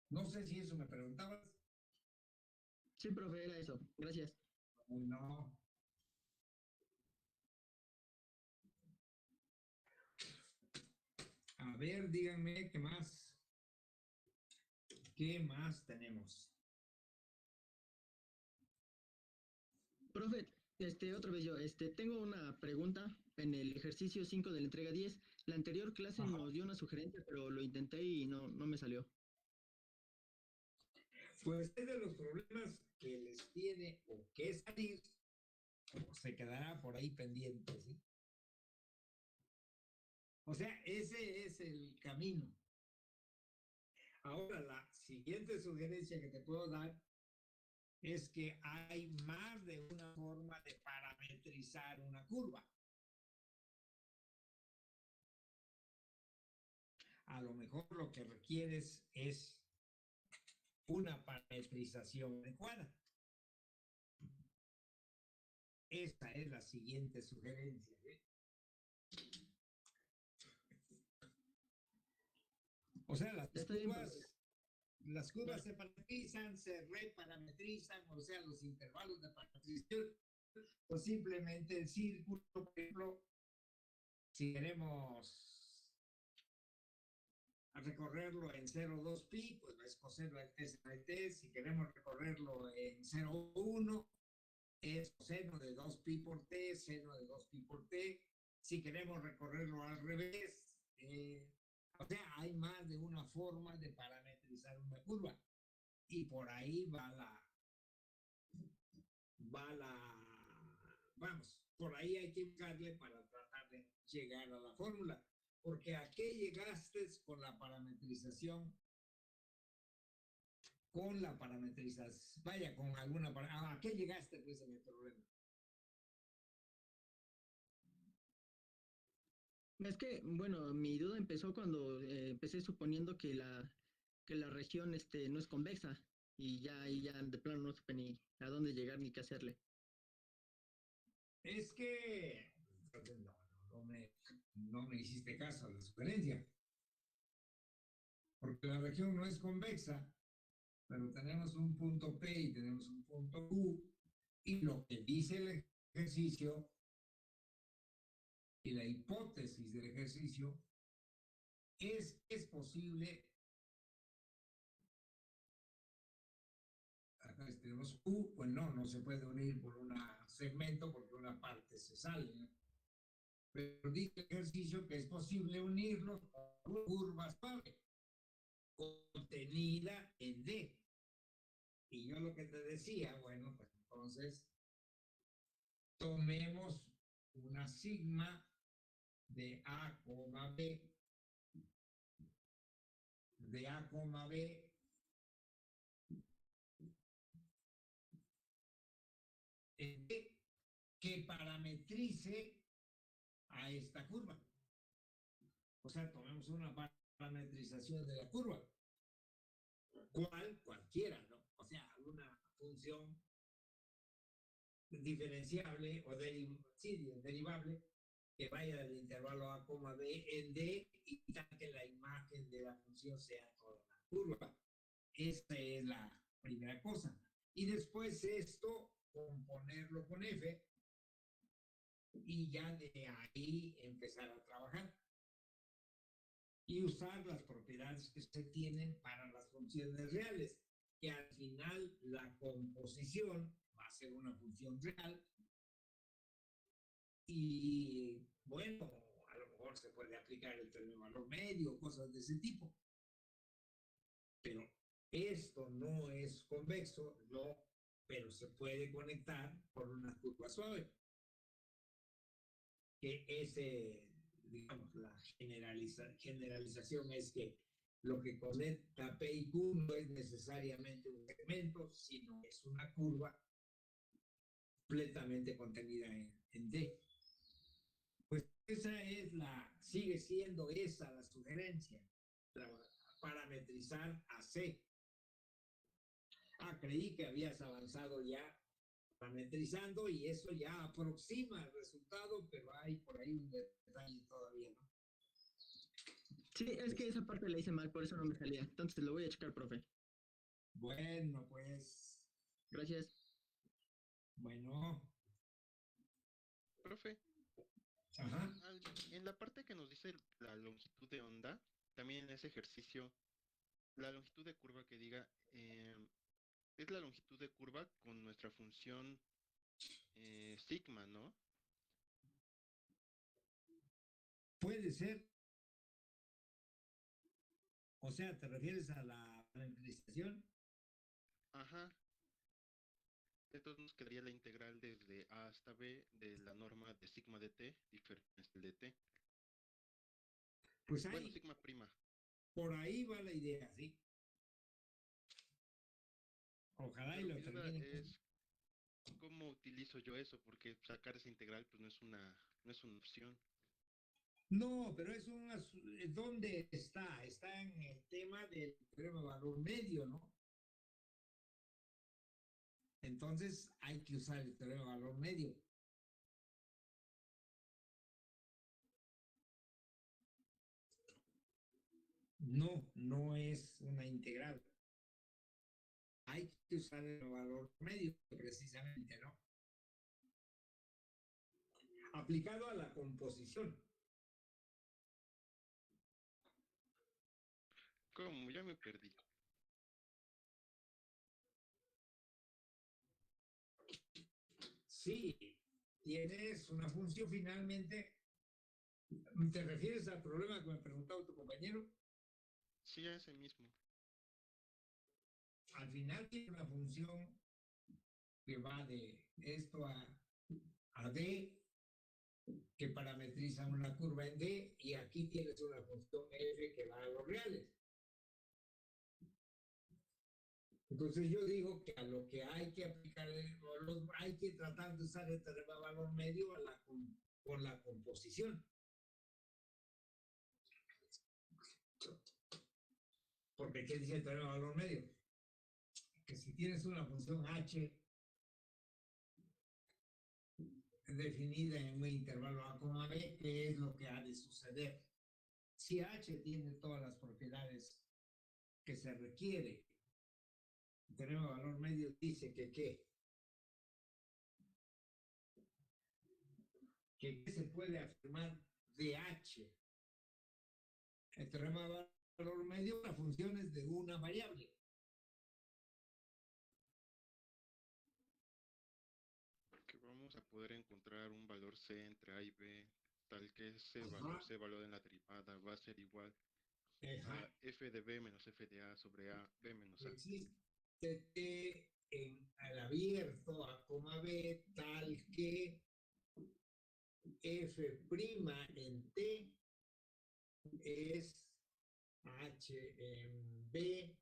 S1: No sé si eso me preguntabas.
S6: Sí, profe, era eso. Gracias.
S1: No. A ver, díganme qué más. ¿Qué más tenemos?
S6: Profe, otra vez yo, tengo una pregunta en el ejercicio 5 de la entrega 10. La anterior clase
S1: Ajá.
S6: nos dio una sugerencia, pero lo intenté y no me salió.
S1: Pues es de los problemas que les tiene o que salir o se quedará por ahí pendiente, ¿sí? O sea, ese es el camino. Ahora, la siguiente sugerencia que te puedo dar es que hay más de una forma de parametrizar una curva. A lo mejor lo que requieres es una parametrización adecuada. Esta es la siguiente sugerencia, ¿eh? O sea,
S6: Está bien, profe.
S1: las curvas se parametrizan, se reparametrizan, o sea, los intervalos de parametrización, o simplemente el círculo, por ejemplo, si queremos recorrerlo en 0,2 pi, pues es coseno del t sobre t. Si queremos recorrerlo en 0,1, es coseno de 2 pi por t, seno de 2 pi por t. Si queremos recorrerlo al revés, o sea, hay más de una forma de parametrizar una curva. Y por ahí vamos, por ahí hay que buscarle para tratar de llegar a la fórmula. Porque ¿a qué llegaste con la parametrización? Vaya, con alguna ¿a qué llegaste pues en el problema?
S6: Es que, bueno, mi duda empezó cuando empecé suponiendo que la región no es convexa y ya de plano no supe ni a dónde llegar ni qué hacerle.
S1: Es que no me hiciste caso a la sugerencia. Porque la región no es convexa, pero tenemos un punto P y tenemos un punto Q, y lo que dice el ejercicio y la hipótesis del ejercicio es posible. Acá tenemos Q, pues no se puede unir por un segmento porque una parte se sale, ¿no? Pero dice el ejercicio que es posible unirlos con una curva suave contenida en D. Y yo lo que te decía, bueno, pues entonces tomemos una sigma de A, B, de A, B, en D, que parametrice a esta curva. O sea, tomemos una parametrización de la curva. Cualquiera, ¿no? O sea, una función diferenciable o derivable que vaya del intervalo A, B en D y que la imagen de la función sea toda la curva. Esta es la primera cosa. Y después esto, componerlo con F y ya de ahí empezar a trabajar. Y usar las propiedades que se tienen para las funciones reales, que al final la composición va a ser una función real. Y bueno, a lo mejor se puede aplicar el término valor medio, cosas de ese tipo. Pero esto no es convexo, no, pero se puede conectar por una curva suave. Que digamos, la generalización es que lo que conecta P y Q no es necesariamente un segmento, sino es una curva completamente contenida en D. Pues sigue siendo esa la sugerencia, parametrizar a C. Creí que habías avanzado ya parametrizando y eso ya aproxima el resultado, pero hay por ahí un detalle todavía, ¿no?
S6: Sí, es que esa parte la hice mal, por eso no me salía. Entonces lo voy a checar, profe.
S1: Bueno, pues.
S6: Gracias.
S1: Bueno.
S5: Profe,
S1: Ajá.
S5: en la parte que nos dice la longitud de onda, también en ese ejercicio, la longitud de curva que diga es la longitud de curva con nuestra función sigma, ¿no?
S1: Puede ser, o sea, ¿te refieres a la parametrización?
S5: Ajá. Entonces nos quedaría la integral desde A hasta B de la norma de sigma de t, diferencial de t.
S1: Pues
S5: Bueno,
S1: ahí,
S5: sigma prima.
S1: por ahí va la idea, ¿sí? Ojalá y
S5: Pero
S1: lo
S5: mi duda
S1: terminen.
S5: es cómo utilizo yo eso, porque sacar esa integral pues no es una opción.
S1: No, pero es ¿dónde está? Está en el tema del teorema de valor medio, ¿no? Entonces hay que usar el teorema de valor medio. No, no es una integral. Hay que usar el valor medio, precisamente, ¿no? Aplicado a la composición.
S5: ¿Cómo? Ya me perdí.
S1: Sí, tienes una función finalmente. ¿Te refieres al problema que me preguntaba tu compañero?
S5: Sí, a ese mismo.
S1: Al final tiene una función que va de esto a D, que parametriza una curva en D, y aquí tienes una función F que va a los reales. Entonces yo digo que a lo que hay que aplicar, hay que tratar de usar el teorema de valor medio con la composición. Porque ¿qué dice el teorema de valor medio? Que si tienes una función h definida en un intervalo a, b, ¿qué es lo que ha de suceder? Si h tiene todas las propiedades que se requiere, el teorema de valor medio dice que ¿qué? Que se puede afirmar de h. El teorema de valor medio, las funciones de una variable.
S5: Que vamos a poder encontrar un valor C entre A y B, tal que ese valor
S1: Ajá.
S5: C, valor en la derivada, va a ser igual a
S1: Ajá.
S5: f de B menos f de A sobre A, B menos A.
S1: Existe T en el abierto a, B, tal que f' en T es h en B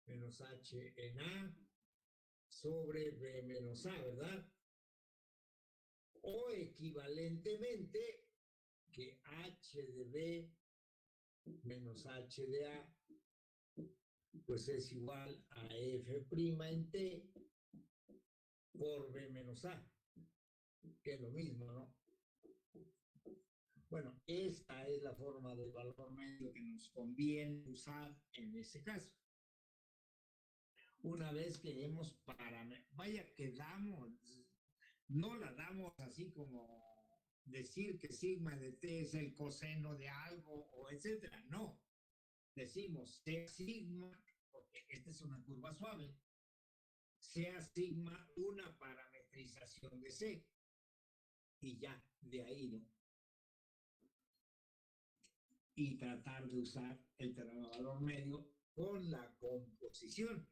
S1: menos h en A sobre B menos A, ¿verdad? O equivalentemente, que h de B menos h de A, pues es igual a f' en T por B menos A, que es lo mismo, ¿no? Bueno, esta es la forma del valor medio que nos conviene usar en ese caso. Una vez que hemos vaya que damos, no la damos así como decir que sigma de t es el coseno de algo o etcétera, no. Decimos sea sigma, porque esta es una curva suave, sea sigma una parametrización de C. Y ya, de ahí, ¿no? Y tratar de usar el teorema de valor medio con la composición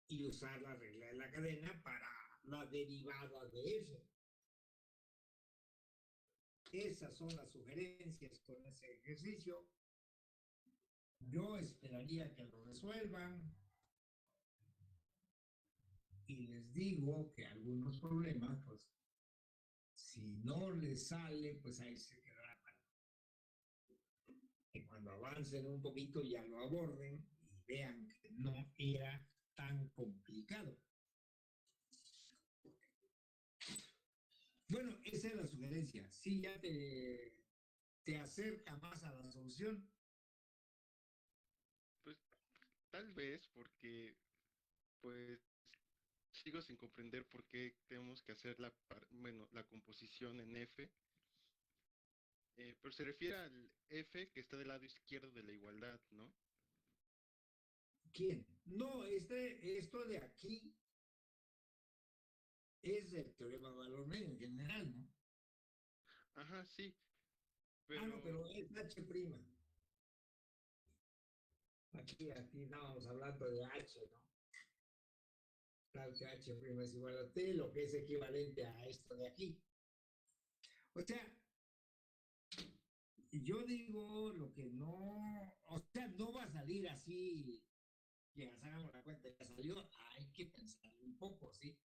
S1: y usar la regla de la cadena para la derivada de f. Esas son las sugerencias con ese ejercicio. Yo esperaría que lo resuelvan y les digo que algunos problemas, pues, si no les sale, pues ahí se quedará. Que cuando avancen un poquito ya lo aborden y vean que no era tan complicado. Bueno, esa es la sugerencia. Sí, ya te acerca más a la solución.
S5: Pues tal vez porque pues sigo sin comprender por qué tenemos que hacer la composición en F, pero se refiere al F que está del lado izquierdo de la igualdad, ¿no?
S1: ¿Quién? No, esto de aquí Es el teorema de valor medio en general, ¿no?
S5: Ajá, sí,
S1: No,
S5: pero
S1: pero es H'. Aquí estábamos hablando de H, ¿no? Claro que H' es igual a T, lo que es equivalente a esto de aquí. O sea, yo digo lo que no, o sea, no va a salir así, que hagamos la cuenta, ya salió, hay que pensar un poco, ¿sí?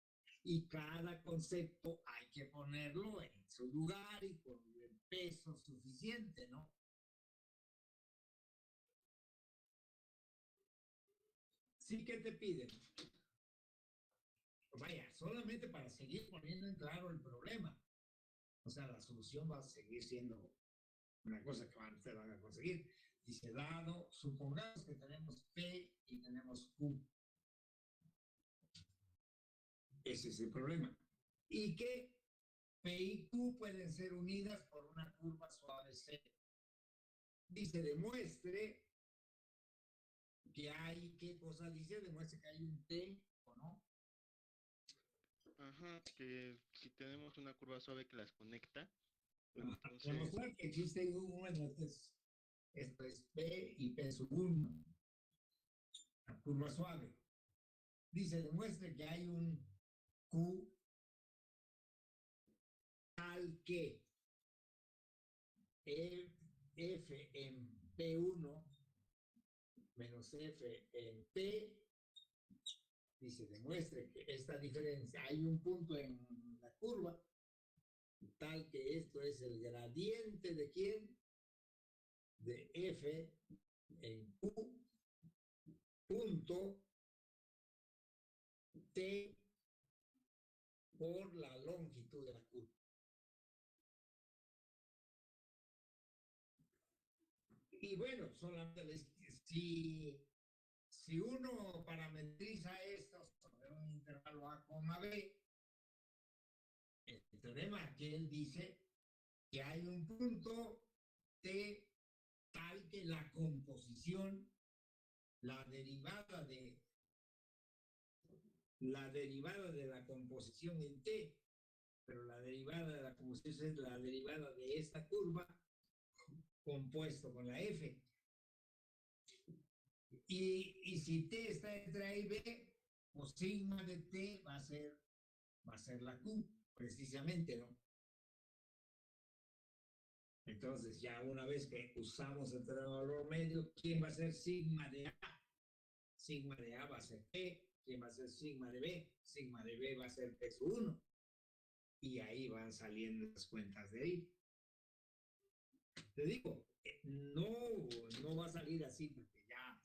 S1: Y cada concepto hay que ponerlo en su lugar y con el peso suficiente, ¿no? Sí que te piden. Vaya, solamente para seguir poniendo en claro el problema. O sea, la solución va a seguir siendo una cosa que ustedes van a conseguir. Dice, dado, supongamos que tenemos P y tenemos Q. Ese es el problema. Y que P y Q pueden ser unidas por una curva suave C. Dice, demuestre que hay, ¿qué cosa dice? Demuestre que hay un T o no.
S5: ajá, que si tenemos una curva suave que las conecta, entonces,
S1: Demostrar que existe uno, esto es P y P sub 1, la curva suave. Dice, demuestre que hay un Q tal que F en P1 menos F en P, dice, demuestre que esta diferencia, hay un punto en la curva tal que esto es el gradiente de quién, de F en Q punto T por la longitud de la curva. Y bueno, solamente si uno parametriza esto sobre un intervalo A, B, el teorema que él dice que hay un punto T tal que la composición, la derivada de la composición en T, pero la derivada de la composición es la derivada de esta curva compuesto con la F. Y si T está entre A y B, pues sigma de T va a ser la Q, precisamente, ¿no? Entonces, ya una vez que usamos el teorema de valor medio, ¿quién va a ser sigma de A? Sigma de A va a ser P. ¿Quién va a ser sigma de B? Sigma de B va a ser P sub 1. Y ahí van saliendo las cuentas de ahí. Te digo, no va a salir así porque ya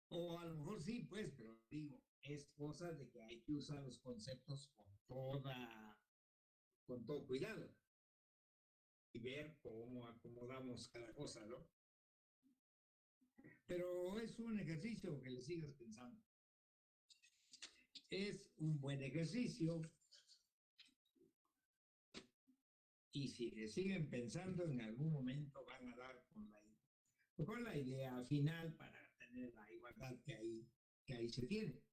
S1: o a lo mejor sí, pues, pero digo, es cosa de que hay que usar los conceptos con todo cuidado y ver cómo acomodamos cada cosa, ¿no? Pero es un ejercicio que le sigas pensando. Es un buen ejercicio y si le siguen pensando, en algún momento van a dar con la idea final para tener la igualdad que ahí se tiene.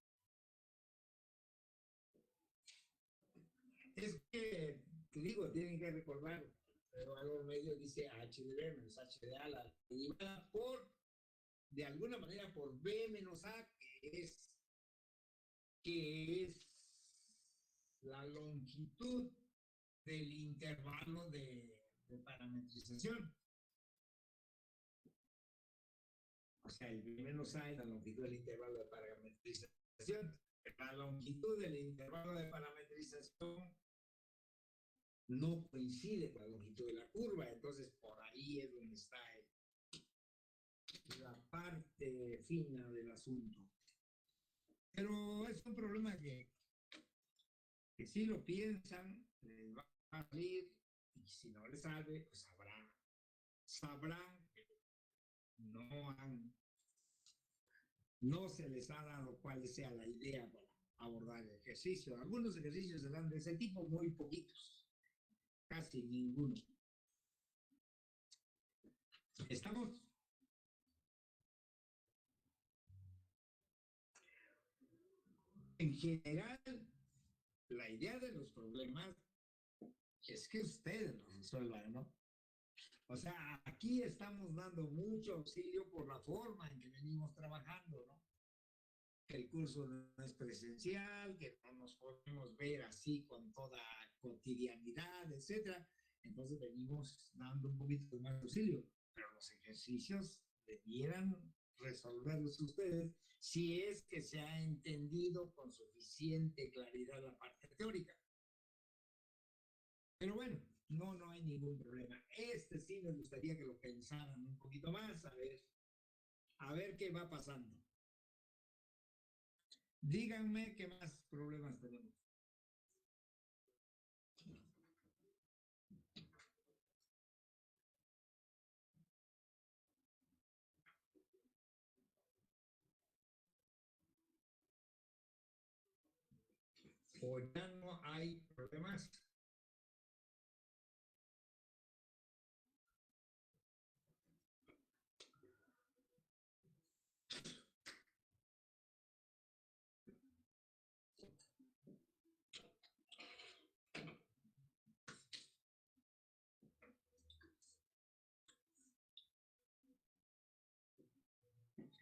S1: Es que, te digo, tienen que recordar, el valor medio dice H de B menos H de A, la derivada de alguna manera, por B menos A, que es la longitud del intervalo de parametrización. O sea, el B menos A es la longitud del intervalo de parametrización. La longitud del intervalo de parametrización no coincide con la longitud de la curva, entonces por ahí es donde está la parte fina del asunto. Pero es un problema que si lo piensan, les va a salir, y si no les sale, pues sabrán que no se les ha dado cuál sea la idea para abordar el ejercicio. Algunos ejercicios se dan de ese tipo, muy poquitos, casi ninguno. ¿Estamos? En general, la idea de los problemas es que ustedes los resuelvan, ¿no? O sea, aquí estamos dando mucho auxilio por la forma en que venimos trabajando, ¿no? Que el curso no es presencial, que no nos podemos ver así con toda cotidianidad, etcétera. Entonces venimos dando un poquito más de auxilio, pero los ejercicios debieran resolverlos ustedes si es que se ha entendido con suficiente claridad la parte teórica. Pero bueno, no hay ningún problema. Este sí me gustaría que lo pensaran un poquito más, a ver qué va pasando. Díganme qué más problemas tenemos. O ya no hay problemas.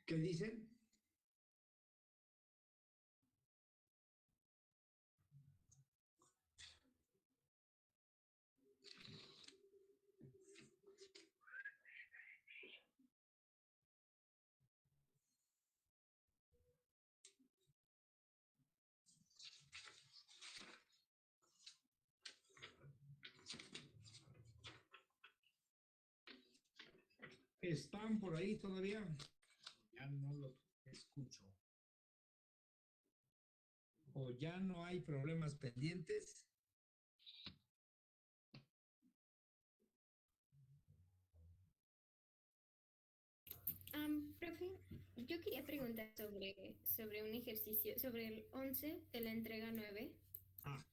S1: ¿Qué dicen? ¿Están por ahí todavía? Ya no los escucho. ¿O ya no hay problemas pendientes?
S4: Profe, yo quería preguntar sobre un ejercicio, sobre el 11 de la entrega 9.
S1: Ah.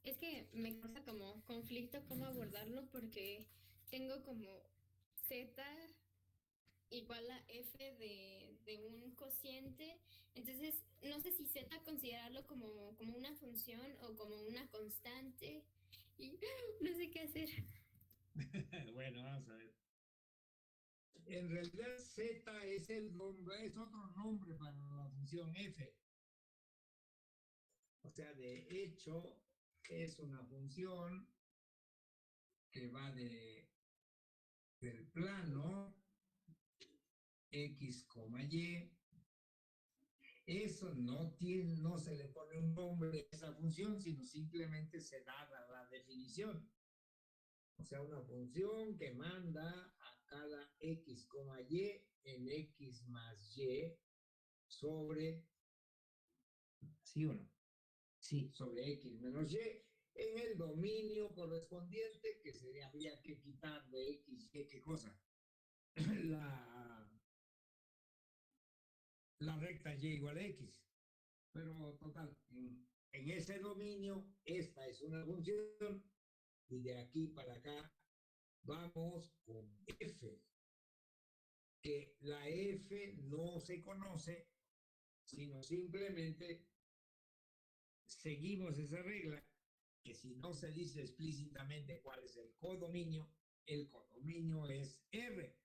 S4: Es que me causa como conflicto cómo abordarlo porque tengo como Z igual a F de un cociente, entonces no sé si Z considerarlo como una función o como una constante y no sé qué hacer.
S1: Bueno, vamos a ver. En realidad Z es el nombre, es otro nombre para la función F. O sea, de hecho, es una función que va del plano X, Y. Eso no se le pone un nombre a esa función, sino simplemente se da la definición. O sea, una función que manda a cada X, Y en X más Y sobre, ¿sí o no? Sí, sobre X menos Y en el dominio correspondiente que habría que quitar de X, Y, ¿qué cosa? la recta Y igual a X. Pero total, en ese dominio, esta es una función y de aquí para acá vamos con F, que la F no se conoce, sino simplemente seguimos esa regla, que si no se dice explícitamente cuál es el codominio es R.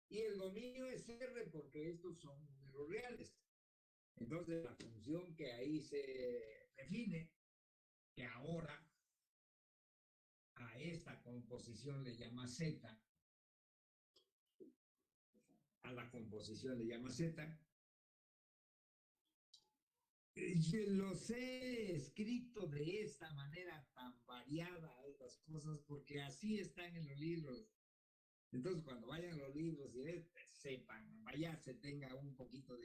S1: Y el dominio es R porque estos son números reales. Entonces, la función que ahí se define, que ahora a esta composición le llama Z, a la composición le llama Z, los he escrito de esta manera tan variada estas cosas porque así están en los libros. Entonces, cuando vayan los libros y sepan, vaya, se tenga un poquito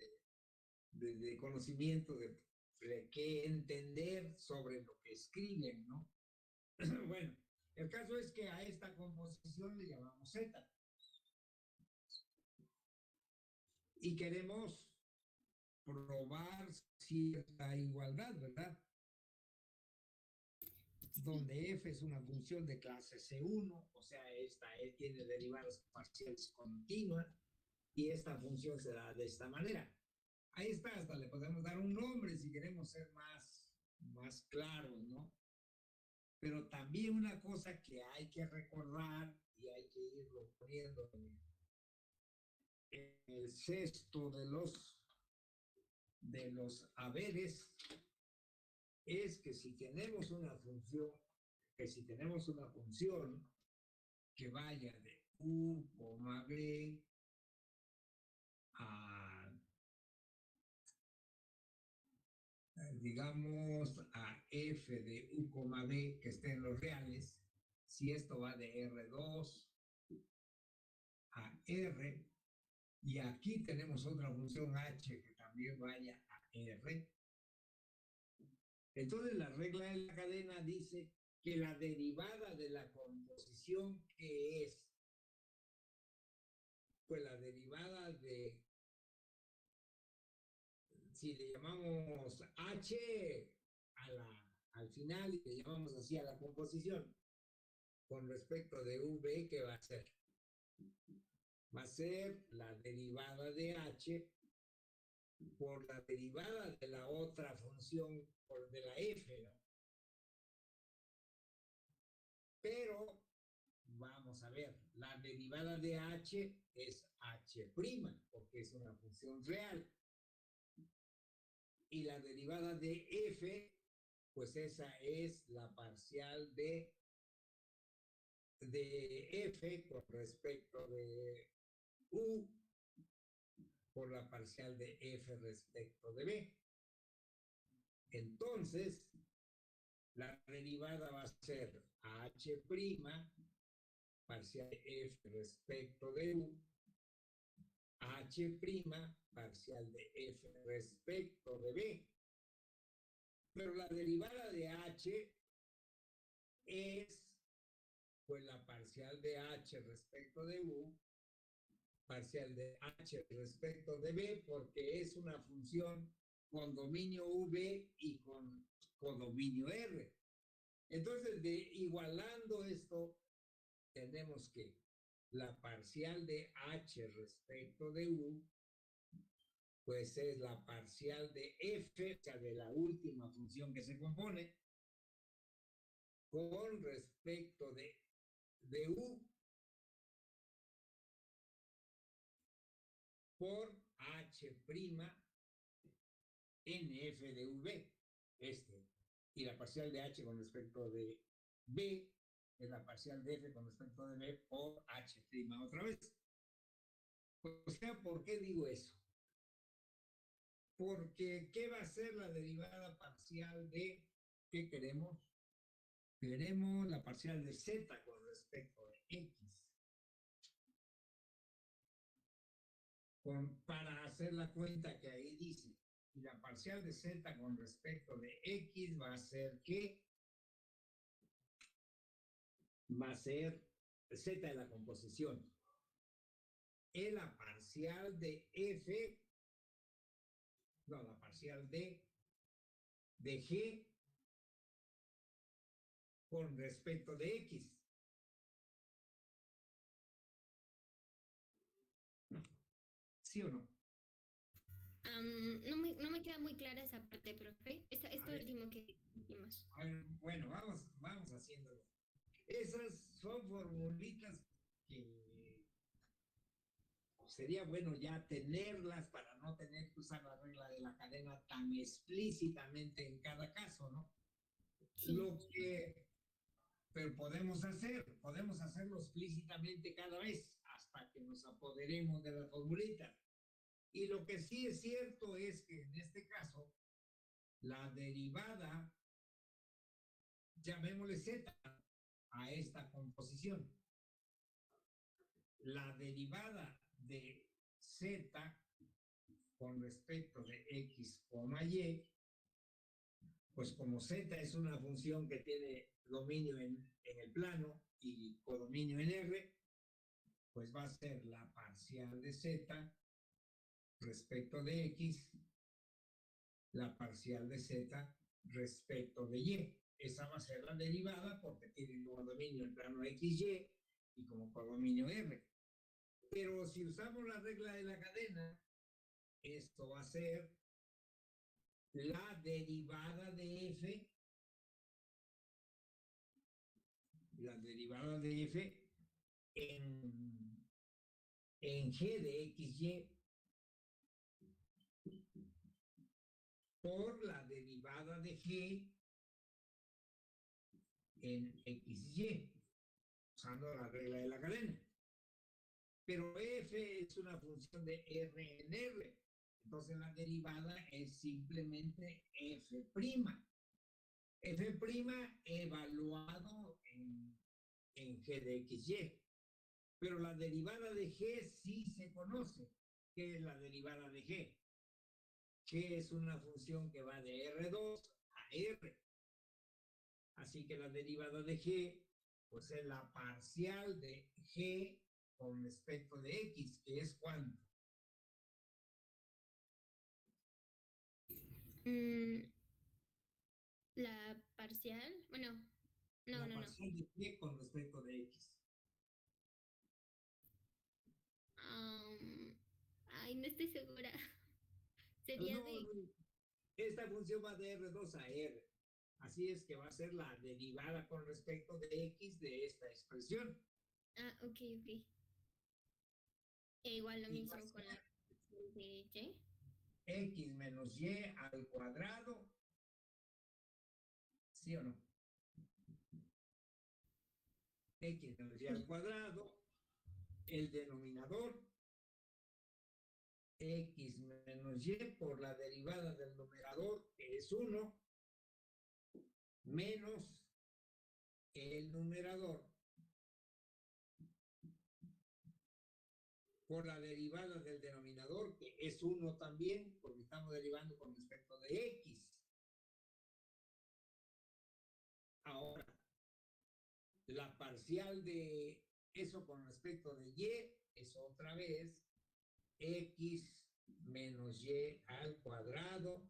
S1: de conocimiento de qué entender sobre lo que escriben, ¿no? Bueno, el caso es que a esta composición le llamamos Z. Y queremos probar cierta igualdad, ¿verdad? Donde F es una función de clase C1, o sea, esta tiene derivadas parciales continuas, y esta función se da de esta manera. Ahí está, hasta le podemos dar un nombre si queremos ser más más claros, ¿no? Pero también una cosa que hay que recordar y hay que irlo poniendo en el cesto de los haberes es que si tenemos una función, que vaya de U, B a, digamos, a F de U, B, que esté en los reales, si esto va de R2 a R, y aquí tenemos otra función H que también vaya a R, entonces la regla de la cadena dice que la derivada de la composición que es, pues la derivada de, si le llamamos H al final y le llamamos así a la composición, con respecto de V, ¿qué va a ser? Va a ser la derivada de H por la derivada de la otra función, de la F, ¿no? Pero vamos a ver, la derivada de H es H', porque es una función real. Y la derivada de F, pues esa es la parcial de F con respecto de U por la parcial de F respecto de B. Entonces, la derivada va a ser H' parcial de F respecto de U, H' parcial de F respecto de B. Pero la derivada de H es pues la parcial de H respecto de U, parcial de H respecto de B, porque es una función con dominio V y con dominio R. Entonces, igualando esto, tenemos que la parcial de H respecto de U, pues es la parcial de F, o sea, de la última función que se compone, con respecto de U por H' NF de V, y la parcial de H con respecto de B es la parcial de F con respecto de B por H' otra vez. O sea, ¿por qué digo eso? Porque, ¿qué va a ser la derivada parcial de, qué queremos? Queremos la parcial de Z con respecto de X. Para hacer la cuenta que ahí dice, y la parcial de Z con respecto de X va a ser ¿qué? Va a ser Z de la composición. Es la parcial de F, no, la parcial de G con respecto de X. ¿Sí o no?
S4: No me queda muy clara esa parte, profe. Esto último que dijimos.
S1: Bueno, vamos haciéndolo. Esas son formulitas que sería bueno ya tenerlas para no tener que usar la regla de la cadena tan explícitamente en cada caso, ¿no?
S4: Sí.
S1: Pero podemos hacerlo explícitamente cada vez hasta que nos apoderemos de la formulita. Y lo que sí es cierto es que en este caso, la derivada, llamémosle Z a esta composición. La derivada de Z con respecto de X, Y, pues como Z es una función que tiene dominio en el plano y codominio en R, pues va a ser la parcial de Z respecto de X, la parcial de Z respecto de Y. Esa va a ser la derivada porque tiene como dominio el plano XY y como codominio R. Pero si usamos la regla de la cadena, esto va a ser la derivada de f, en g de xy por la derivada de g en xy, usando la regla de la cadena. Pero f es una función de r en r, entonces la derivada es simplemente f'. F' evaluado en g de xy. Pero la derivada de g sí se conoce. ¿Qué es la derivada de g? G es una función que va de R2 a R. Así que la derivada de g, pues es la parcial de g con respecto de x, que es ¿cuánto?
S4: La parcial, bueno,
S1: La
S4: no.
S1: parcial de g con respecto de x.
S4: Ay, no estoy segura. Sería
S1: No, esta función va de R2 a R. Así es que va a ser la derivada con respecto de x de esta expresión.
S4: ok. E igual lo
S1: Y va a
S4: mismo con la función de y.
S1: X menos y al cuadrado. ¿Sí o no? X menos y al cuadrado. El denominador. X menos y por la derivada del numerador, que es 1, menos el numerador por la derivada del denominador, que es 1 también, porque estamos derivando con respecto de x. Ahora, la parcial de eso con respecto de y es otra vez x menos y al cuadrado.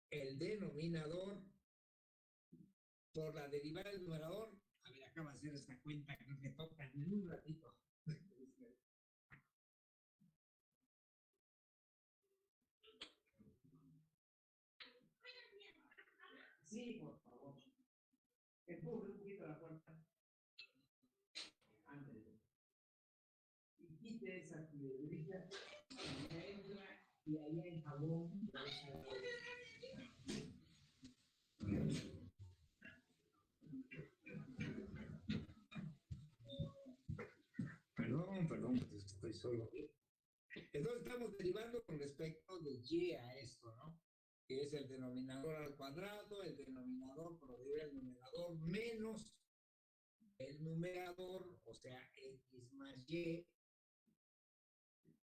S1: El denominador por la derivada del numerador. A ver, acaba de hacer esta cuenta, creo que toca en un ratito. Sí, por favor. Empuje un poquito la puerta. Ándale. Y quite esa piedrita. Y entra y ahí hay jabón. Perdón, pues estoy solo. Entonces estamos derivando con respecto de y a esto, ¿no? Que es el denominador al cuadrado, el denominador por derivar el numerador menos el numerador, o sea, x más y,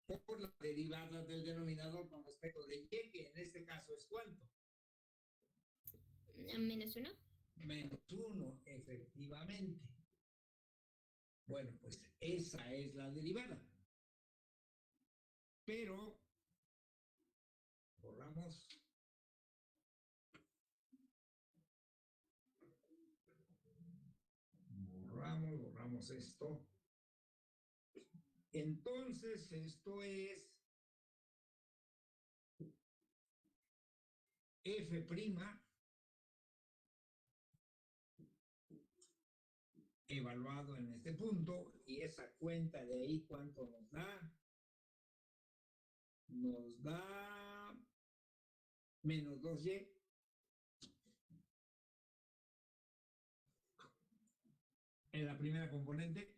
S1: por la derivada del denominador con respecto de y, que en este caso es ¿cuánto?
S4: ¿-1?
S1: Menos 1, efectivamente. Bueno, pues esa es la derivada. Pero borramos esto. Entonces, esto es f' evaluado en este punto, y esa cuenta de ahí, ¿cuánto nos da? Nos da menos 2y. En la primera componente.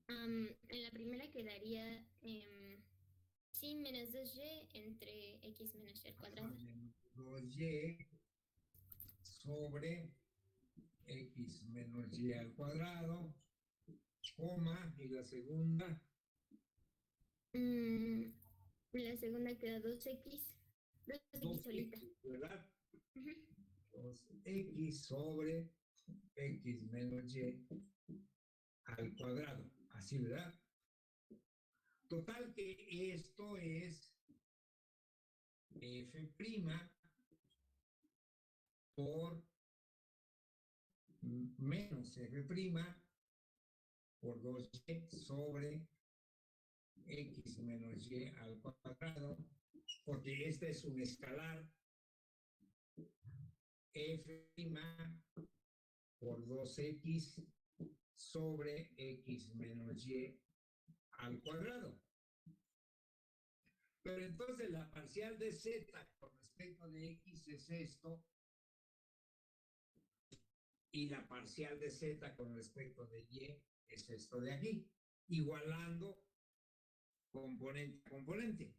S4: En la primera quedaría, sí, menos 2y entre x menos y al cuadrado.
S1: Menos 2y sobre x menos y al cuadrado, coma, y la segunda.
S4: La segunda queda 2x. 2x solita.
S1: ¿Verdad? 2x sobre x menos y al cuadrado. Así, ¿verdad? Total que esto es f' por menos f' por 2y sobre x menos y al cuadrado, porque este es un escalar, f' por 2x sobre x menos y al cuadrado. Pero entonces la parcial de z con respecto de x es esto, y la parcial de z con respecto de y es esto de aquí, igualando componente a componente.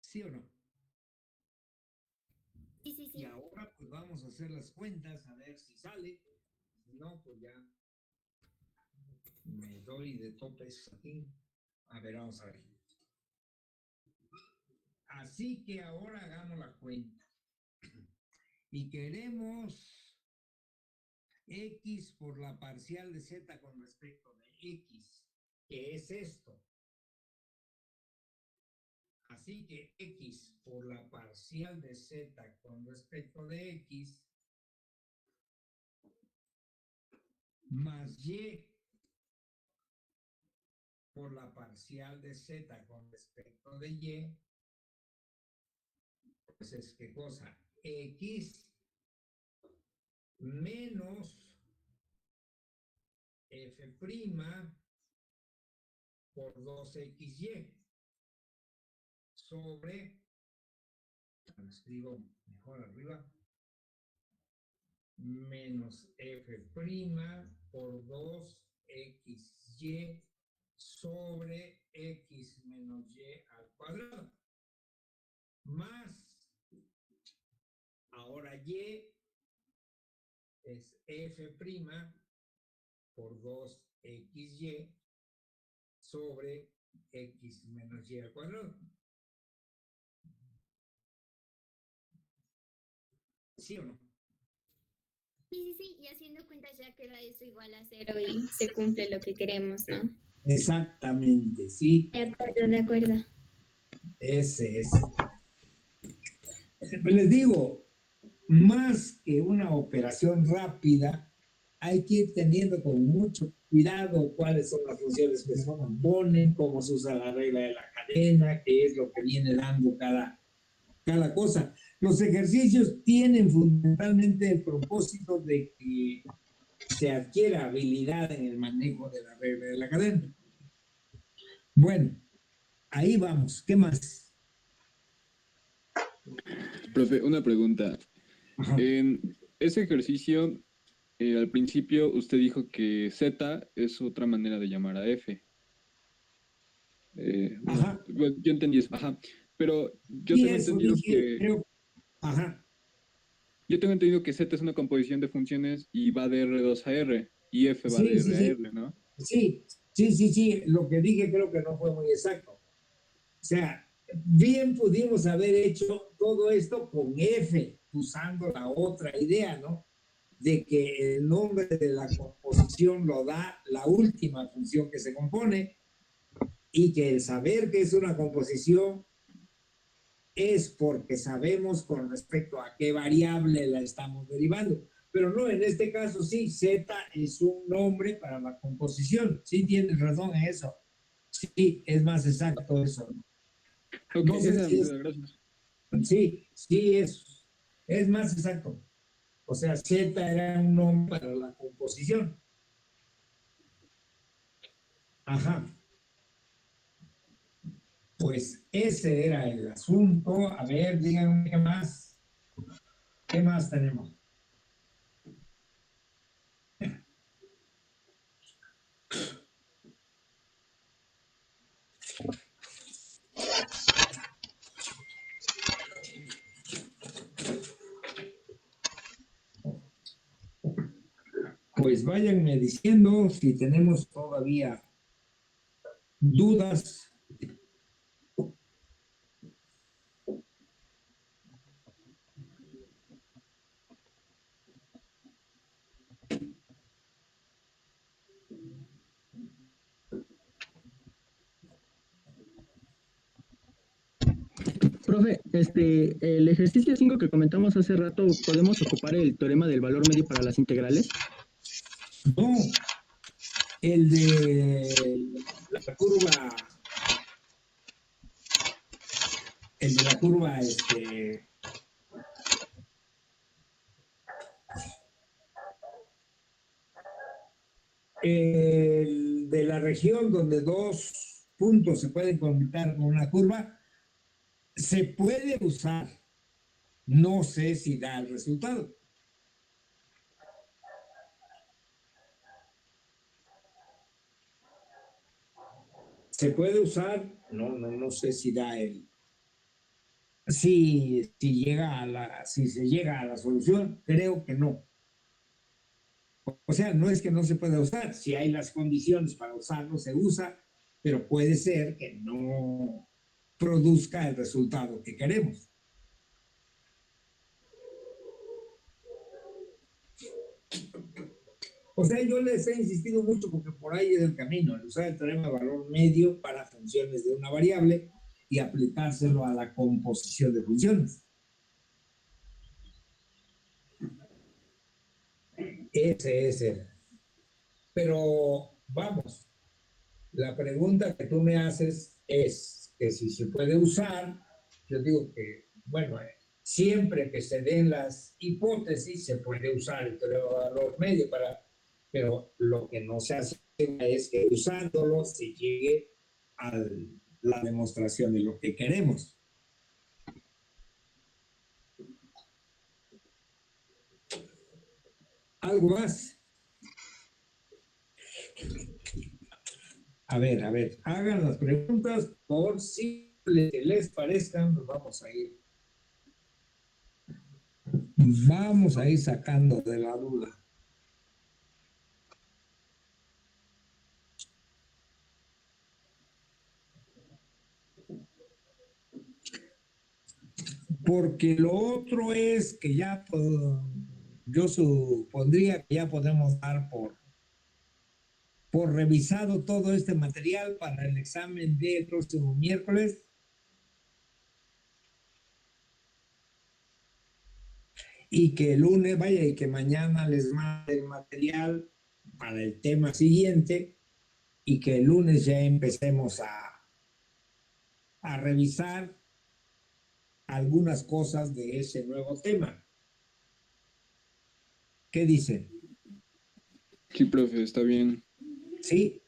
S1: ¿Sí o no?
S4: Sí, sí,
S1: Y
S4: sí.
S1: ahora pues vamos a hacer las cuentas a ver si sale. Si no, pues ya me doy de topes aquí. A ver, vamos a ver. Así que ahora hagamos la cuenta. Y queremos x por la parcial de z con respecto de x, que es esto. Así que x por la parcial de z con respecto de x más y por la parcial de z con respecto de y, pues es qué cosa, x menos f' por 2xy sobre, lo escribo mejor arriba, menos f' por 2xy sobre x menos y al cuadrado, más, ahora y es f' por 2xy sobre x menos y al cuadrado. ¿Sí o no?
S4: Sí, sí, sí, y haciendo cuentas ya queda eso igual a 0 y se cumple lo que queremos, ¿no?
S1: Exactamente, sí,
S4: De acuerdo, de acuerdo.
S1: ese es. Les digo, más que una operación rápida, hay que ir teniendo con mucho cuidado cuáles son las funciones que se componen, cómo se usa la regla de la cadena, qué es lo que viene dando cada cosa. Los ejercicios tienen fundamentalmente el propósito de que se adquiera habilidad en el manejo de la regla de la cadena. Bueno, ahí vamos. ¿Qué más?
S7: Profe, una pregunta.
S1: Ajá.
S7: En ese ejercicio, al principio usted dijo que Z es otra manera de llamar a F.
S1: Ajá.
S7: Bueno, yo entendí eso, ajá. Pero yo
S1: Y
S7: tengo
S1: eso
S7: entendido
S1: dije, creo. Ajá.
S7: yo tengo entendido que Z es una composición de funciones y va de R2 a R y F va de
S1: Sí,
S7: R
S1: sí,
S7: a
S1: sí.
S7: R, ¿no?
S1: Sí, sí, sí, sí. Lo que dije creo que no fue muy exacto. O sea, bien pudimos haber hecho todo esto con F, usando la otra idea, ¿no? De que el nombre de la composición lo da la última función que se compone y que el saber que es una composición es porque sabemos con respecto a qué variable la estamos derivando. Pero no, en este caso sí, Z es un nombre para la composición. Sí, tienes razón en eso. Sí, es más exacto eso.
S7: Ok,
S1: No
S7: esa
S1: sé
S7: era mi
S1: si
S7: duda, gracias.
S1: sí, sí, es más exacto. O sea, Z era un nombre para la composición. Ajá. Pues ese era el asunto. A ver, díganme qué más. ¿Qué más tenemos? Pues váyanme diciendo si tenemos todavía dudas.
S6: Profe, el ejercicio 5 que comentamos hace rato, ¿podemos ocupar el teorema del valor medio para las integrales?
S1: No, el de la curva, el de la curva, el de la región donde dos puntos se pueden conectar con una curva, se puede usar. No sé si da el resultado. Se puede usar, no sé si da el, si llega a si se llega a la solución, creo que no. O sea, no es que no se pueda usar, si hay las condiciones para usarlo, se usa, pero puede ser que no produzca el resultado que queremos. O sea, yo les he insistido mucho porque por ahí es el camino, el usar el teorema de valor medio para funciones de una variable y aplicárselo a la composición de funciones. Ese es el. Pero vamos, la pregunta que tú me haces es que si se puede usar, yo digo que, bueno, siempre que se den las hipótesis se puede usar el teorema de valor medio para, pero lo que no se hace es que usándolo se llegue a la demostración de lo que queremos. ¿Algo más? A ver, hagan las preguntas por si les parezcan, pues vamos a ir sacando de la duda. Porque lo otro es que ya, yo supondría que ya podemos dar por revisado todo este material para el examen del próximo miércoles. Y que el lunes, vaya, y que mañana les mande el material para el tema siguiente y que el lunes ya empecemos a revisar algunas cosas de ese nuevo tema. ¿Qué dicen?
S7: Sí, profe, está bien.
S1: ¿Sí?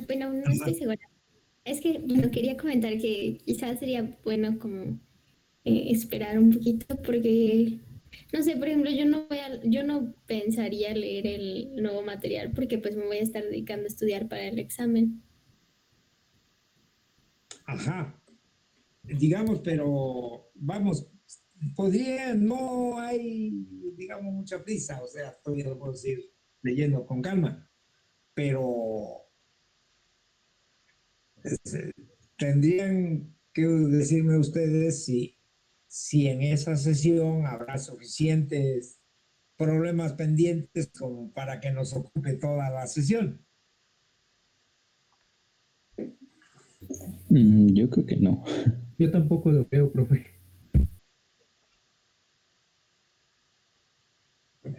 S4: Bueno, no estoy segura. Es que, bueno, quería comentar que quizás sería bueno como esperar un poquito porque, no sé, por ejemplo, yo no pensaría leer el nuevo material porque pues me voy a estar dedicando a estudiar para el examen.
S1: Ajá. Digamos, pero vamos, no hay, digamos, mucha prisa, o sea, todavía puedo seguir leyendo con calma, pero tendrían que decirme ustedes si en esa sesión habrá suficientes problemas pendientes como para que nos ocupe toda la sesión.
S8: Yo creo que no.
S9: Yo tampoco lo veo, profe.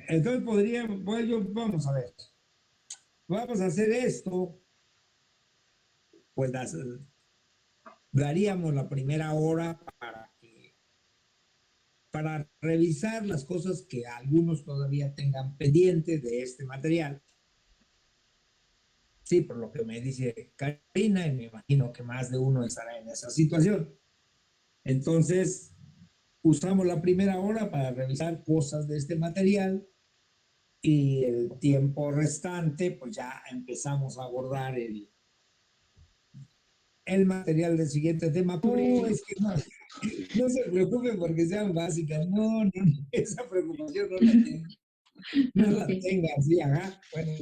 S1: Entonces podríamos, bueno, vamos a ver, vamos a hacer esto, pues daríamos la primera hora para revisar las cosas que algunos todavía tengan pendientes de este material. Sí, por lo que me dice Karina, y me imagino que más de uno estará en esa situación. Entonces, usamos la primera hora para revisar cosas de este material y el tiempo restante, pues ya empezamos a abordar el material del siguiente tema. No, es que no se preocupen porque sean básicas. No, esa preocupación no la tengan. No la tengan, sí, ajá. Bueno,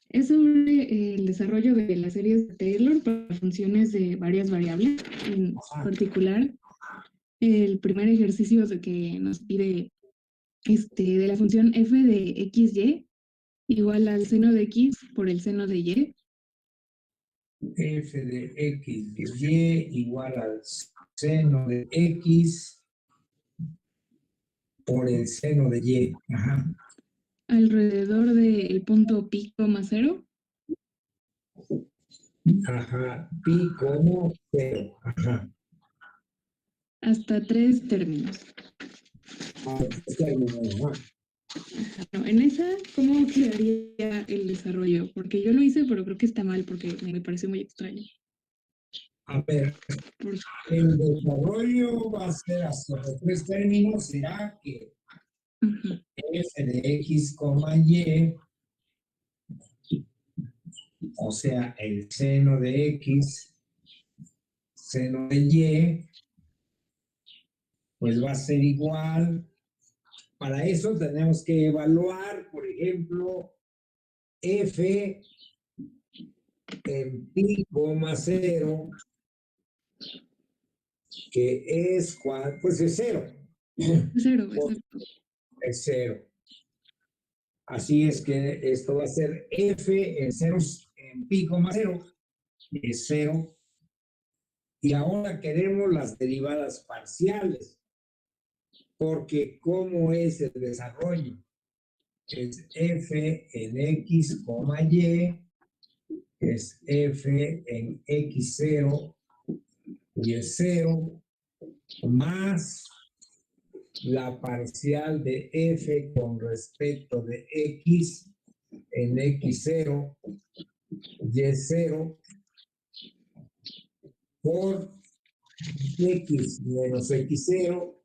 S10: es sobre el desarrollo de las series de Taylor para funciones de varias variables. En particular, el primer ejercicio que nos pide de la función f de xy igual al seno de x por el seno de y.
S1: F de x de y igual al seno de x por el seno de y. Ajá.
S10: alrededor del punto pi, cero.
S1: Ajá, pi como 0. Ajá.
S10: Hasta 3 términos. No, en esa, ¿cómo quedaría el desarrollo? Porque yo lo hice, pero creo que está mal porque me parece muy extraño.
S1: A ver, el desarrollo va a ser hasta los 3 términos, será que f de x, y, o sea, el seno de x, seno de y, pues va a ser igual. Para eso tenemos que evaluar, por ejemplo, f en pi, 0, que es, pues es 0.
S10: 0, exacto.
S1: Es 0. Así es que esto va a ser f en 0, en pi, 0, es 0. Y ahora queremos las derivadas parciales, porque ¿cómo es el desarrollo? Es f en x, y, es f en x0 y es 0, más la parcial de f con respecto de x en x0 y es 0 por x menos x0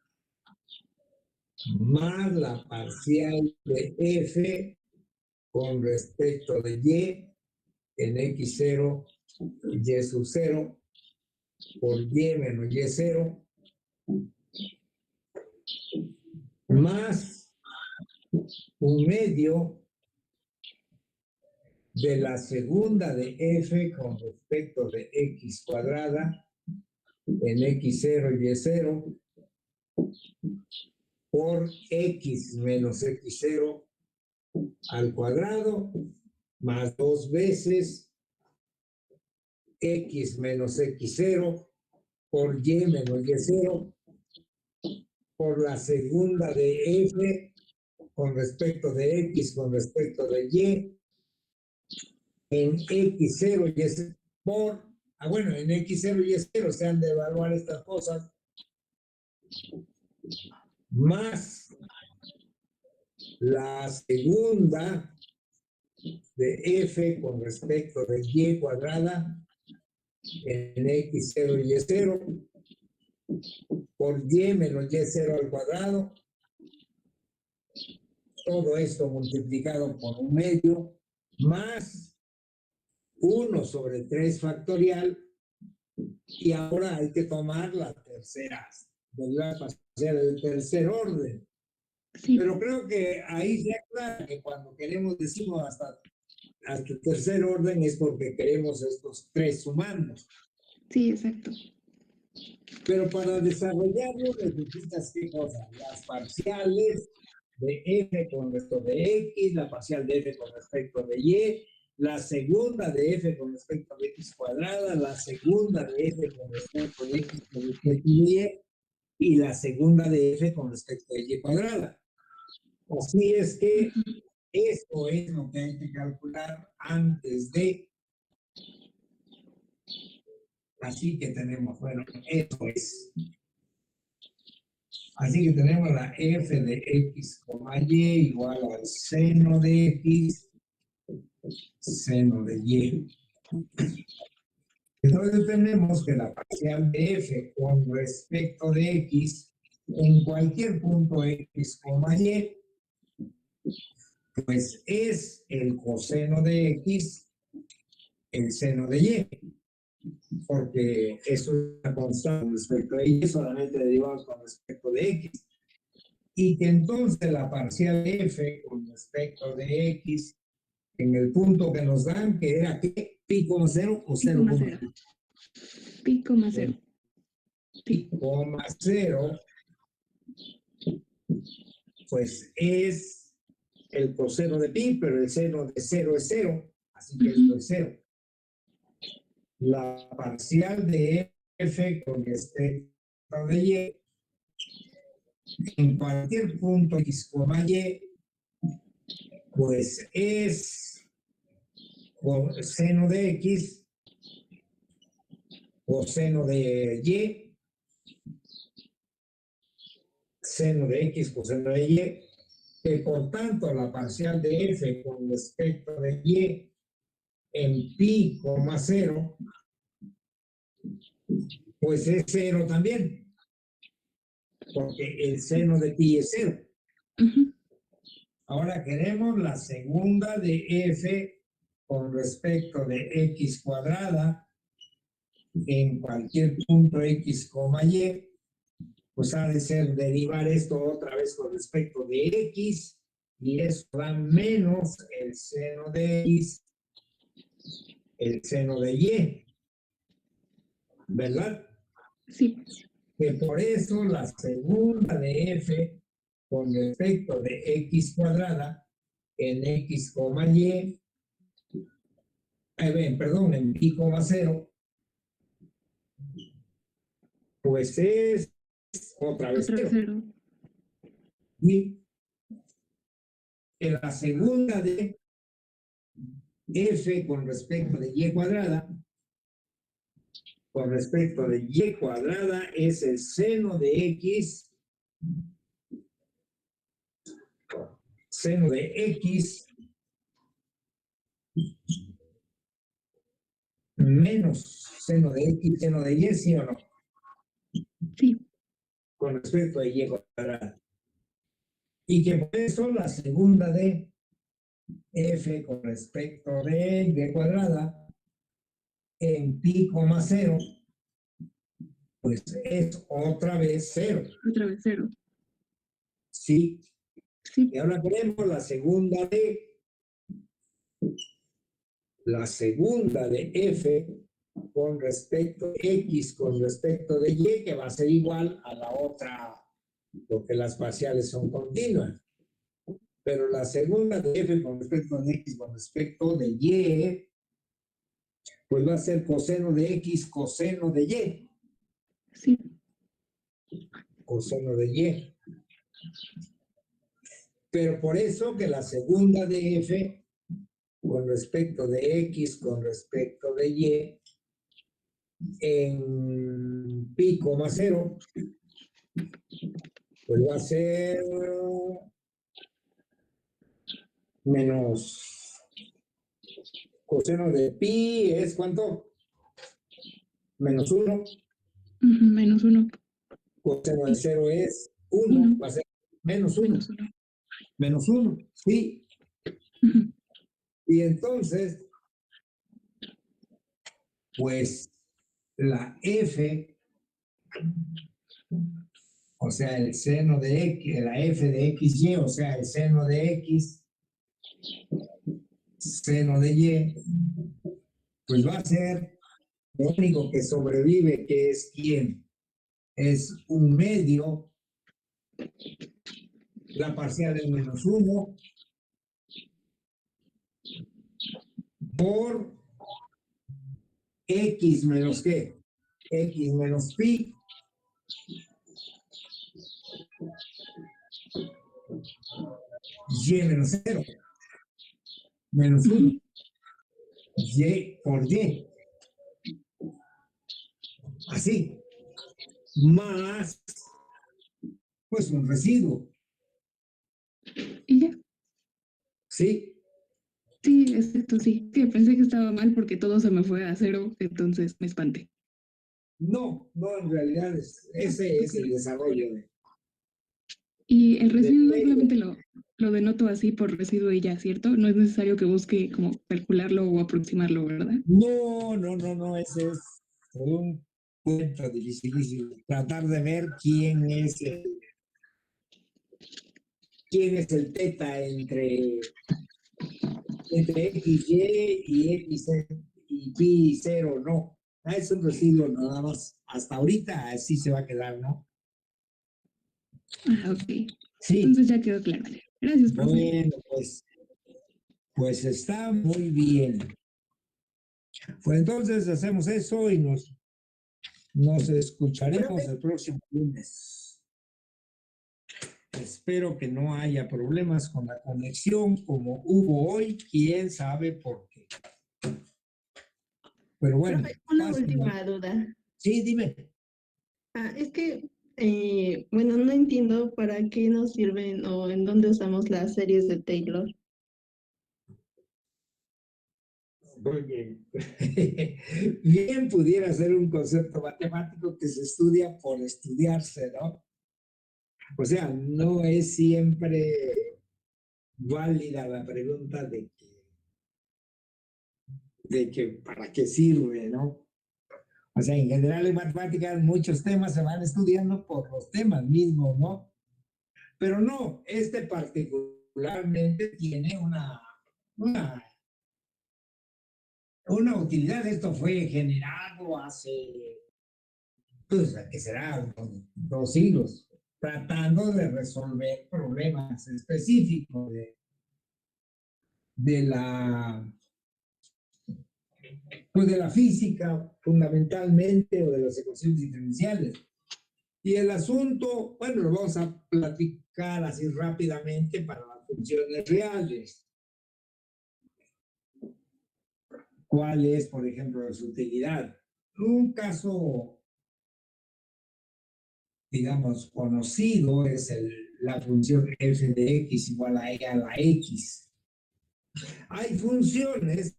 S1: más la parcial de f con respecto de y en x0 y sub 0 por y menos y0 más un medio de la segunda de f con respecto de x cuadrada en x0 y y0 por x menos x0 al cuadrado más 2 veces x menos x0 por y menos y0 por la segunda de f con respecto de x con respecto de y en x0 y es por, bueno, en x0 y es 0 se han de evaluar estas cosas, más la segunda de f con respecto de y cuadrada en x0 y es 0 por y menos y0 al cuadrado. Todo esto multiplicado por un medio más 1 sobre 3 factorial. Y ahora hay que tomar la tercera derivada parcial del tercer orden. Sí. Pero creo que ahí se aclara que cuando queremos decimos hasta el tercer orden es porque queremos estos 3 sumandos.
S10: Sí, exacto.
S1: Pero para desarrollarlo necesitas qué cosa? Las parciales de f con respecto de x, la parcial de f con respecto de y, la segunda de f con respecto de x cuadrada, la segunda de f con respecto de x con respecto de y la segunda de f con respecto de y cuadrada. Así es que esto es lo que hay que calcular antes de. Así que tenemos, bueno, eso es. Así que tenemos la f de x, y igual al seno de x, seno de y. Entonces tenemos que la parcial de f con respecto de x en cualquier punto x, y, pues es el coseno de x, el seno de y. Porque eso es una constante respecto a y, solamente derivamos con respecto de x. Y que entonces la parcial de f con respecto de x en el punto que nos dan, que era ¿qué? Pi, 0 o 0,
S10: Pi, 0.
S1: Pi, 0, pues es el coseno de pi, pero el seno de 0 es 0, así que esto es 0. La parcial de f con respecto de y en cualquier punto x, y pues es seno de X, coseno de Y, seno de X, coseno de Y, que por tanto la parcial de F con respecto de Y en pi, 0, pues es 0 también, porque el seno de pi es 0.
S10: Ujú.
S1: Ahora queremos la segunda de F con respecto de X cuadrada en cualquier punto X, Y, pues ha de ser derivar esto otra vez con respecto de X, y eso da menos el seno de X, el seno de Y, ¿verdad?
S10: Sí,
S1: Que por eso la segunda de F con respecto de X cuadrada en X, Y, perdón, en pi, 0, pues es otra vez
S10: otra vez
S1: 0.
S10: cero.
S1: Y en la segunda de F con respecto de Y cuadrada, con respecto de Y cuadrada es el seno de X, seno de X menos seno de X, seno de Y, ¿sí o no?
S10: Sí,
S1: Con respecto de Y cuadrada. Y que por eso la segunda de F con respecto de Y cuadrada en pi, 0, pues es otra vez 0.
S10: otra vez cero.
S1: ¿Sí?
S10: Sí,
S1: Y ahora queremos la segunda de F con respecto a X con respecto de Y, que va a ser igual a la otra, porque las parciales son continuas. Pero la segunda de F con respecto de X con respecto de Y, pues va a ser coseno de X, coseno de Y.
S10: sí.
S1: Coseno de Y. Pero por eso que la segunda de F con respecto de X con respecto de Y en pi, 0, pues va a ser menos coseno de pi es ¿cuánto? Menos 1.
S10: Ujú, menos uno.
S1: Coseno de 0 es 1.
S10: Uno.
S1: Va a ser menos 1.
S10: Menos uno.
S1: Menos 1, sí.
S10: Ujú.
S1: Y entonces, pues la F, o sea, el seno de X, la F de XY, o sea, el seno de X, seno de Y, pues va a ser lo único que sobrevive, que es ¿quién? Es un medio, la parcial es menos 1, por X menos ¿qué? X menos pi. Y menos 0. Menos 1. Y por Y. Así. Más, pues un residuo.
S10: Y ya.
S1: ¿Sí?
S10: Sí, exacto, sí. Sí, pensé que estaba mal porque todo se me fue a cero, entonces me espanté.
S1: No, en realidad ese es el desarrollo
S10: Y el residuo
S1: de
S10: solamente lo denoto así por residuo y ya, ¿cierto? No es necesario que busque como calcularlo o aproximarlo, ¿verdad?
S1: No, ese es un cuento dificilísimo. Tratar de ver quién es el teta entre XY y X y pi 0, no. Es un residuo nada más. Hasta ahorita así se va a quedar, ¿no?
S10: Ah, ok.
S1: Sí.
S10: Entonces ya quedó claro. Gracias, profe.
S1: Bueno, pues está muy bien. Pues entonces hacemos eso y nos escucharemos el próximo lunes. Espero que no haya problemas con la conexión como hubo hoy, quién sabe por qué. Pero bueno,
S2: Profe, una
S1: pásenla.
S2: última duda.
S1: Sí, dime.
S2: Es que, bueno, no entiendo para qué nos sirven o en dónde usamos las series de Taylor.
S1: Muy bien. Bien pudiera ser un concepto matemático que se estudia por estudiarse, ¿no? O sea, no es siempre válida la pregunta de que para qué sirve, ¿no? O sea, en general en matemáticas muchos temas se van estudiando por los temas mismos, ¿no? Pero no, este particularmente tiene una utilidad. Esto fue generado hace, pues, que será 2 siglos, tratando de resolver problemas específicos de la, pues de la física fundamentalmente o de las ecuaciones diferenciales. Y el asunto, bueno, lo vamos a platicar así rápidamente para las funciones reales. ¿Cuál es, por ejemplo, su utilidad? Un caso, digamos, conocido es la función f de x igual a e a la x. Hay funciones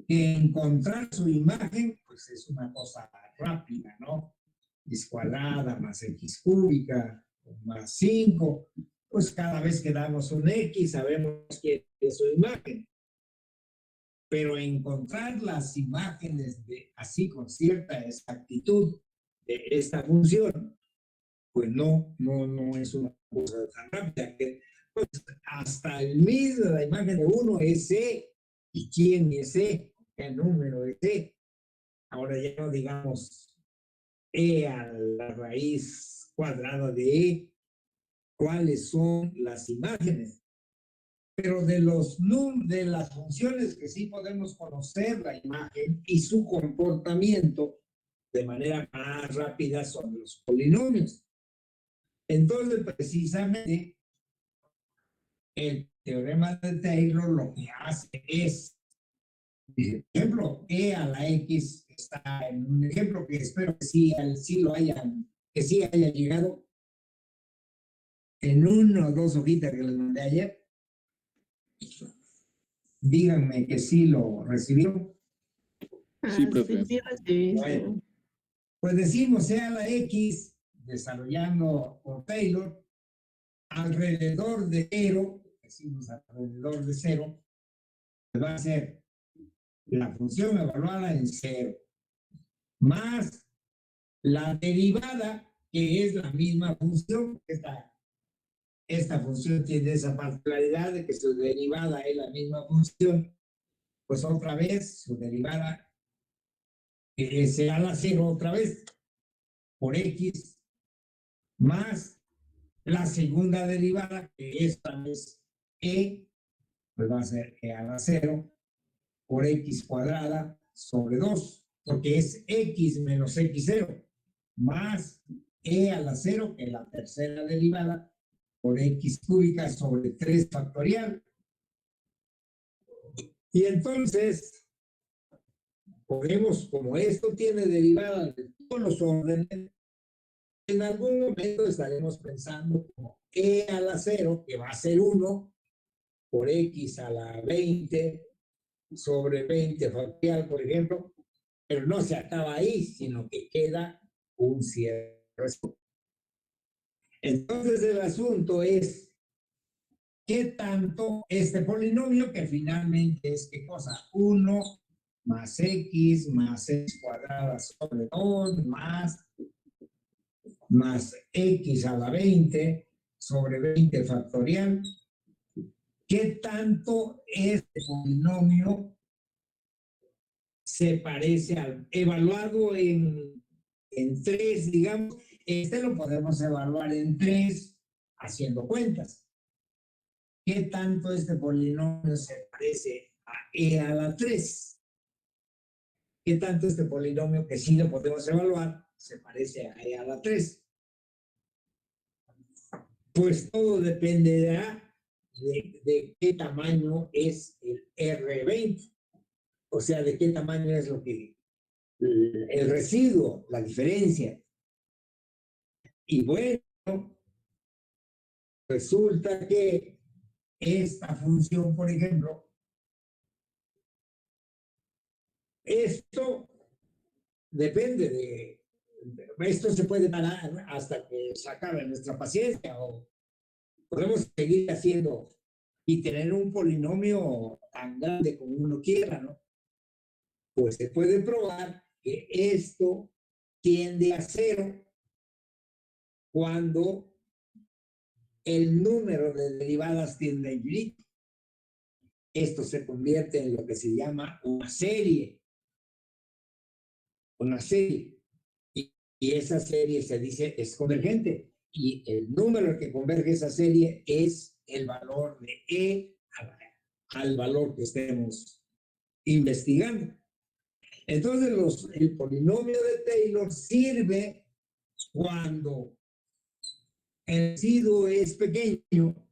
S1: que encontrar su imagen, pues es una cosa rápida, ¿no? X cuadrada más x cúbica más 5, pues cada vez que damos un x sabemos que es su imagen. Pero encontrar las imágenes así con cierta exactitud de esta función, pues no es una cosa tan rápida que pues, hasta el mismo la imagen de uno es E. ¿Y quién es E? ¿Qué número es E? Ahora ya no digamos E a la raíz cuadrada de E. ¿Cuáles son las imágenes? Pero de las funciones que sí podemos conocer la imagen y su comportamiento de manera más rápida son los polinomios. Entonces, precisamente, el teorema de Taylor lo que hace es, por ejemplo, e a la x está en un ejemplo que espero que sí haya llegado en una o dos hojitas que les mandé ayer. Díganme que sí lo recibieron.
S7: Sí, profe.
S2: Sí, recibí.
S1: Bueno, pues decimos e a la x, desarrollando por Taylor, alrededor de 0, decimos alrededor de 0, va a ser la función evaluada en 0, más la derivada, que es la misma función. Esta función tiene esa particularidad de que su derivada es la misma función, pues otra vez su derivada será la 0 otra vez, por x, más la segunda derivada, que esta es e, pues va a ser e a la 0 por x cuadrada sobre 2, porque es x menos x0, más e a la 0, que es la tercera derivada, por x cúbica sobre 3 factorial. Y entonces, podemos, como esto tiene derivada de todos los órdenes, en algún momento estaremos pensando como e a la 0, que va a ser 1, por x a la 20 sobre 20 factorial, por ejemplo, pero no se acaba ahí, sino que queda un cierre. Entonces el asunto es qué tanto este polinomio, que finalmente es qué cosa, 1 más x cuadrada sobre 2 más x a la 20 sobre 20 factorial, qué tanto este polinomio se parece al evaluado en 3, digamos. Este lo podemos evaluar en 3 haciendo cuentas. ¿Qué tanto este polinomio se parece a e a la 3? ¿Qué tanto este polinomio, que sí lo podemos evaluar, se parece a e a la 3? Pues todo dependerá de qué tamaño es el R20, o sea, de qué tamaño es lo que el residuo, la diferencia. Y bueno, resulta que esta función, por ejemplo, esto depende esto se puede parar hasta que se acabe nuestra paciencia o podemos seguir haciendo y tener un polinomio tan grande como uno quiera, ¿no? Pues se puede probar que esto tiende a cero cuando el número de derivadas tiende a infinito. Esto se convierte en lo que se llama una serie. Una serie. Y esa serie se dice es convergente. Y el número que converge esa serie es el valor de E al valor que estemos investigando. Entonces, el polinomio de Taylor sirve cuando el residuo es pequeño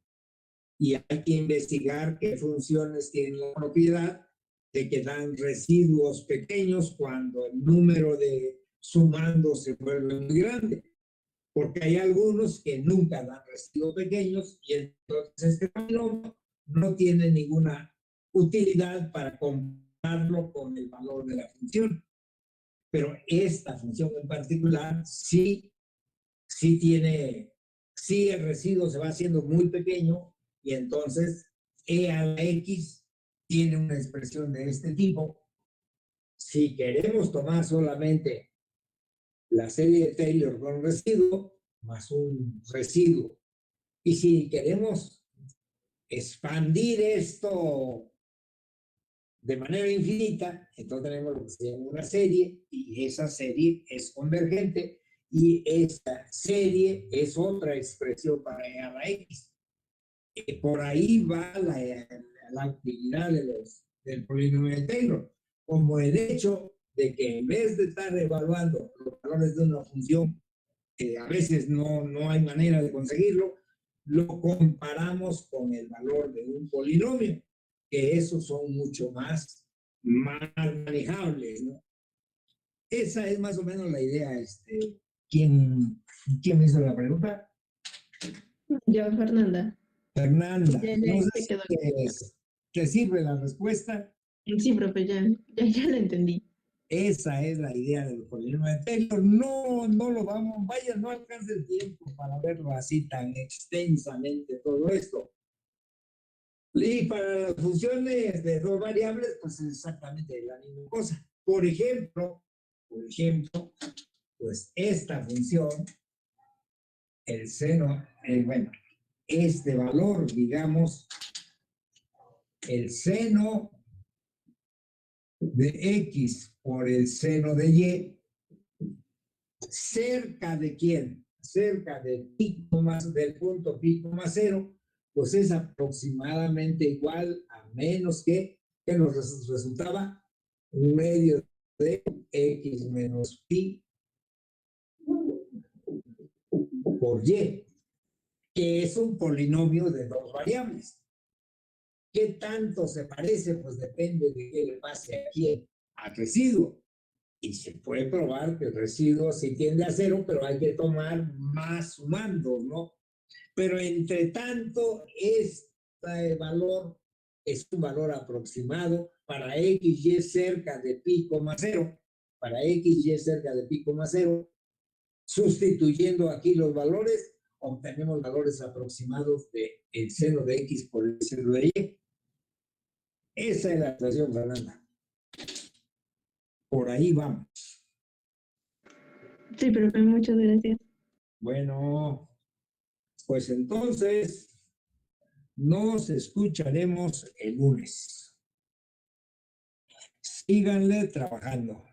S1: y hay que investigar qué funciones tienen la propiedad de que dan residuos pequeños cuando el número de sumando se vuelve muy grande. Porque hay algunos que nunca dan residuos pequeños y entonces este polinomio no tiene ninguna utilidad para compararlo con el valor de la función. Pero esta función en particular sí el residuo se va haciendo muy pequeño y entonces E a la X tiene una expresión de este tipo. Si queremos tomar solamente la serie de Taylor con residuo más un residuo, y si queremos expandir esto de manera infinita, entonces tenemos lo que se llama una serie, y esa serie es convergente, y esta serie es otra expresión para E a la X. Por ahí va la utilidad del polinomio de Taylor, como el hecho de que en vez de estar evaluando los valores de una función, que a veces no hay manera de conseguirlo, lo comparamos con el valor de un polinomio, que esos son mucho más manejables, ¿no? Esa es más o menos la idea. ¿Quién me hizo la pregunta?
S2: Yo, Fernanda.
S1: Fernanda,
S2: Ya,
S1: no sé
S2: se
S1: si
S2: quedó.
S1: te sirve la respuesta.
S2: Sí, profe, ya la entendí.
S1: Esa es la idea del polinomio de Taylor. No lo vamos, vaya, no alcanza el tiempo para verlo así tan extensamente todo esto. Y para las funciones de dos variables, pues es exactamente la misma cosa. Por ejemplo, pues esta función, el seno, bueno, este valor, digamos, el seno de X por el seno de Y, cerca de quién, cerca del pico del punto pico más cero, pues es aproximadamente igual a menos que nos resultaba un medio de X menos pi por Y, que es un polinomio de dos variables. ¿Qué tanto se parece? Pues depende de qué le pase aquí al residuo. Y se puede probar que el residuo sí tiende a cero, pero hay que tomar más sumando, ¿no? Pero entre tanto, este valor es un valor aproximado para X, Y cerca de pi, cero. Para X, Y cerca de pi, cero. Sustituyendo aquí los valores, obtenemos valores aproximados de el seno de X por el seno de Y. Esa es la ecuación, Fernanda. Por ahí vamos.
S2: Sí, profe, muchas gracias.
S1: Bueno, pues entonces nos escucharemos el lunes. Síganle trabajando.